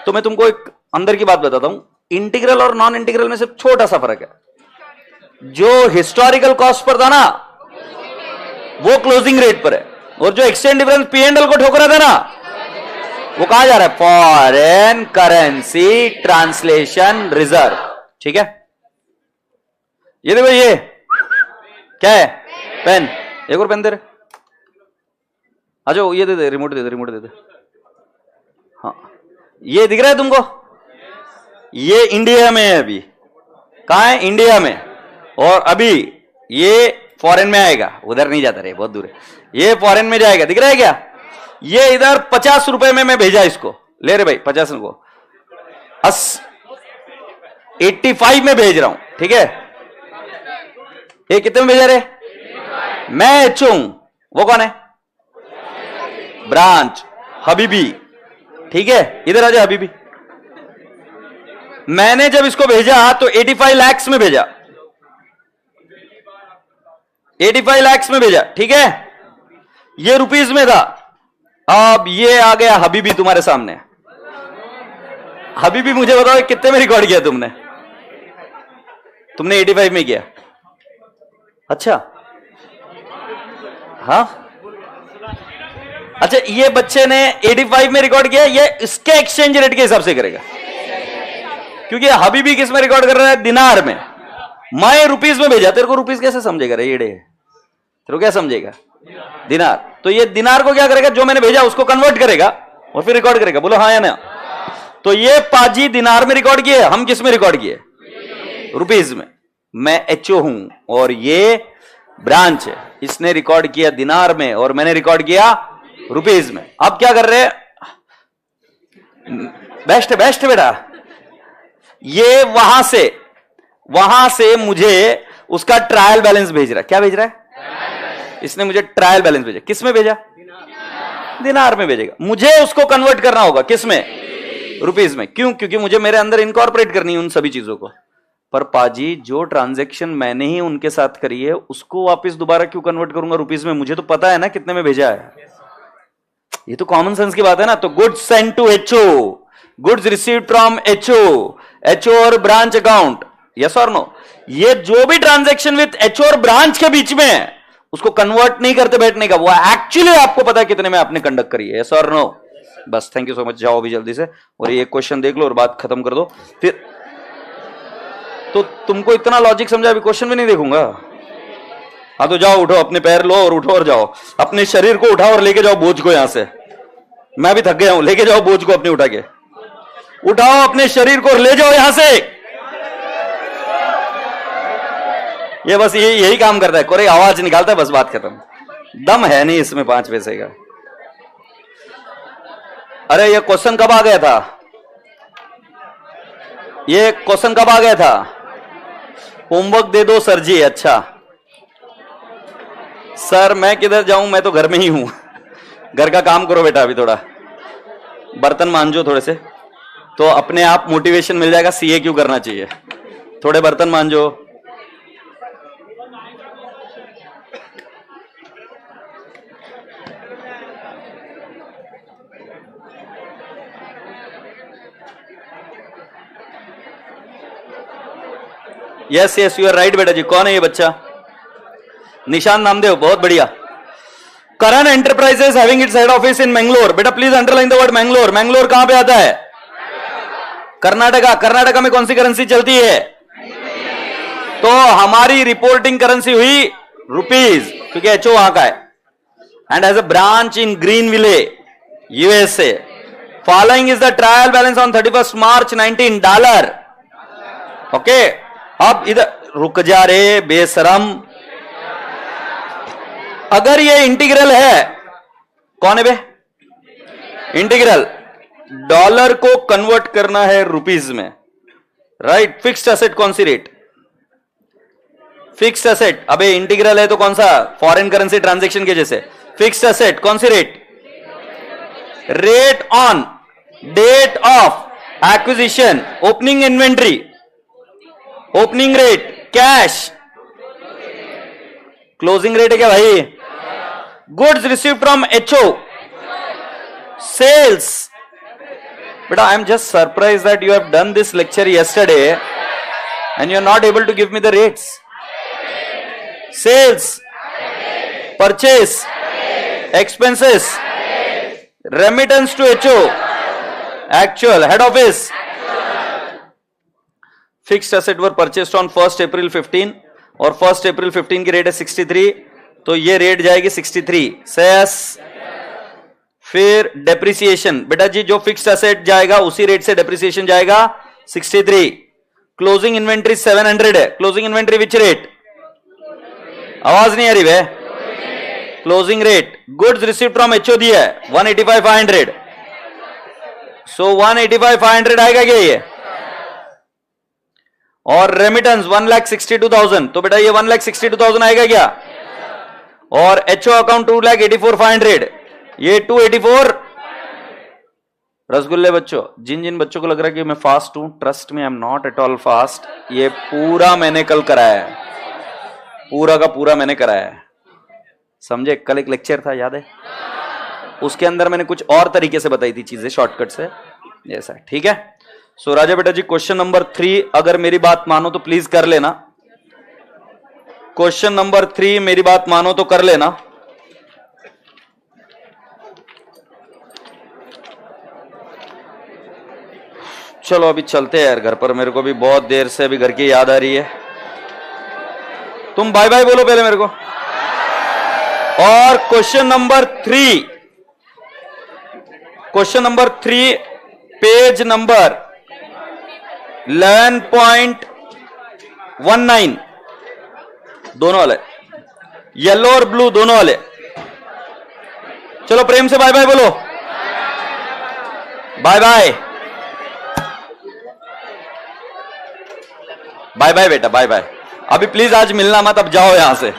तो मैं तुमको एक अंदर की बात बताता हूं, इंटीग्रल और नॉन इंटीग्रल में सिर्फ छोटा सा फर्क है। जो हिस्टोरिकल कॉस्ट पर था ना, वो क्लोजिंग रेट पर है, और जो एक्सचेंज डिफरेंस P&L को ठोक रहा था ना, वो कहा जा रहा है फॉरेन करेंसी ट्रांसलेशन रिजर्व। ठीक है, ये देखो, ये क्या है? पेन। एक और पेन दे रहे, आ जाओ, ये दे दे, रिमोट दे दे, रिमोट दे दे। हाँ, ये दिख रहा है तुमको? ये इंडिया में है अभी। कहां है? इंडिया में। और अभी ये फॉरेन में आएगा, उधर नहीं जाता रे, बहुत दूर है। ये फॉरेन में जाएगा, दिख रहा है क्या? ये इधर 50 रुपए में मैं भेजा इसको, ले रे भाई 50 को 85 में भेज रहा हूं। ठीक है, ये कितने में भेजा रे? मैं एचओ हूं, वो कौन है? ब्रांच, हबीबी। ठीक है, इधर आ जा हबीबी। मैंने जब इसको भेजा तो 85 लाख में भेजा, 85 लाख में भेजा। ठीक है, ये रुपीस में था। अब ये आ गया हबीबी तुम्हारे सामने। हबीबी, मुझे बताओ कितने में रिकॉर्ड किया तुमने? तुमने 85 में किया। अच्छा, हाँ, अच्छा, ये बच्चे ने 85 में रिकॉर्ड किया, ये इसके एक्सचेंज रेट के हिसाब से करेगा, क्योंकि हबीबी किस में रिकॉर्ड कर रहा है? दिनार में। मैं रुपीस में भेजा, तेरे को रुपीस कैसे समझेगा रे येड़े? तेरे को क्या समझेगा? दिनार। तो ये दिनार को क्या करेगा? जो मैंने भेजा उसको कन्वर्ट करेगा और फिर रिकॉर्ड करेगा। बोलो हाँ या ना? तो ये पाजी दिनार में रिकॉर्ड किए, हम किस में रिकॉर्ड किए? रुपीस में। मैं एचओ हूं और ये ब्रांच है, इसने रिकॉर्ड किया दिनार में और मैंने रिकॉर्ड किया रुपीस में। अब क्या कर रहे हैं? बेस्ट बेस्ट बेटा, ये वहां से मुझे उसका ट्रायल बैलेंस भेज रहा है। क्या भेज रहा है? इसने मुझे ट्रायल बैलेंस भेजा। किस में भेजा? दिनार में भेजेगा। मुझे उसको कन्वर्ट करना होगा किस में? रुपीस में। क्यों? क्योंकि मुझे मेरे अंदर इनकॉर्पोरेट करनी है उन सभी चीजों को। पर पाजी, जो ट्रांजैक्शन मैंने ही उनके साथ करी है उसको वापस दोबारा क्यों कन्वर्ट करूंगा रुपीस में? मुझे तो पता है ना कितने में भेजा है। ये तो कॉमन सेंस की बात है ना। तो goods send to HO, goods received from HO और ब्रांच अकाउंट, यस और नो? ये जो भी ट्रांजैक्शन विद एचओ और ब्रांच के बीच में है उसको कन्वर्ट नहीं करते बैठने का, वो एक्चुअली आपको पता है कितने में आपने कंडक्ट करी है, यस और नो? बस, थैंक यू सो मच। जाओ अभी जल्दी से और ये क्वेश्चन देख लो और बात खत्म कर दो। फिर तो तुमको इतना लॉजिक समझा, अभी क्वेश्चन भी नहीं देखूंगा। हाँ तो जाओ, उठो, अपने पैर लो और उठो और जाओ। अपने शरीर को उठाओ और लेके जाओ बोझ को यहां से। मैं भी थक गया हूं, लेके जाओ बोझ को अपने, उठा के उठाओ अपने शरीर को और ले जाओ यहां से। ये बस यही काम करता है, कोई आवाज निकालता है, बस बात खत्म। दम है नहीं इसमें 5 पैसे का। अरे ये क्वेश्चन कब आ गया था? ये क्वेश्चन कब आ गया था? होमवर्क दे दो सर जी। अच्छा सर, मैं किधर जाऊं, मैं तो घर में ही हूं। घर का काम करो बेटा, अभी थोड़ा बर्तन मांजो थोड़े से, तो अपने आप मोटिवेशन मिल जाएगा सीए क्यों करना चाहिए। थोड़े बर्तन मांजो। Yes yes, you are right बेटा जी। कौन है ये बच्चा? निशान नामदेव, बहुत बढ़िया। Karan enterprises having its head office in Mangalore. बेटा please underline the word Mangalore. Mangalore कहां पे आता है? कर्नाटका. कर्नाटका में कौन सी करेंसी चलती है? तो हमारी रिपोर्टिंग करेंसी हुई रुपीज, क्योंकि एचओ वहां का है. And has a branch in Greenville, USA. Following is the trial balance on 31 March $19. Okay, अब इधर रुक जा रे बेशरम. अगर ये इंटीग्रल है, कौन है बे? इंटीग्रल. डॉलर को कन्वर्ट करना है रुपीज में, राइट? फिक्स्ड एसेट कौन सी रेट? Fixed asset. अबे इंटीग्रल है तो कौन सा? फॉरेन करेंसी ट्रांजैक्शन के जैसे. फिक्स्ड एसेट कौन सी rate? Rate on date of acquisition. Opening inventory, opening rate. Cash, closing rate है क्या भाई? Goods receive from HO. Sales. बेटा I am just surprise that you have done this lecture yesterday and you are not able to give me the rates. Sales, purchase, expenses, remittance to HO, actual, head office. Fixed asset were purchased on 1st April 15 और 1st April 15 की rate है 63, तो ये rate जाएगी 63 cess. फिर depreciation. बेटा जी जो fixed asset जाएगा उसी रेट से डेप्रिसिएशन जाएगा 63. क्लोजिंग इन्वेंट्री 700 है. Closing inventory which rate? आवाज नहीं आ रही वे. Closing rate. Goods receive from HO दिया है 185,500, सो 185,500 आएगा क्या ये? और रेमिटेंस 1,62,000, तो बेटा ये 1,62,000 आएगा क्या? और एचओ अकाउंट 2,84,500, ये 284. रसगुल्ले बच्चों, जिन जिन बच्चों को लग रहा है कि मैं फास्ट हूं, ट्रस्ट में I am not at all fast. ये पूरा मैंने कल कराया है, पूरा का पूरा मैंने कराया है. समझे? कल एक लेक्चर था, याद है? उसके अंदर मैंने कुछ और तरीके से बताई थी चीजें, शॉर्टकट से. ऐसा ठीक है. सो राजा बेटा जी क्वेश्चन नंबर 3 अगर मेरी बात मानो तो प्लीज कर लेना. क्वेश्चन नंबर 3 मेरी बात मानो तो कर लेना. चलो अभी चलते हैं यार घर पर, मेरे को भी बहुत देर से अभी घर की याद आ रही है. तुम बाय बाय बोलो पहले मेरे को. और question number 3, question number 3 page number 11.19 दोनों वाले, येलो और ब्लू दोनों वाले. चलो प्रेम से बाय बाय बोलो. Bye bye. बाय बाय बेटा, बाय बाय. अभी प्लीज आज मिलना मत, अब जाओ यहां से.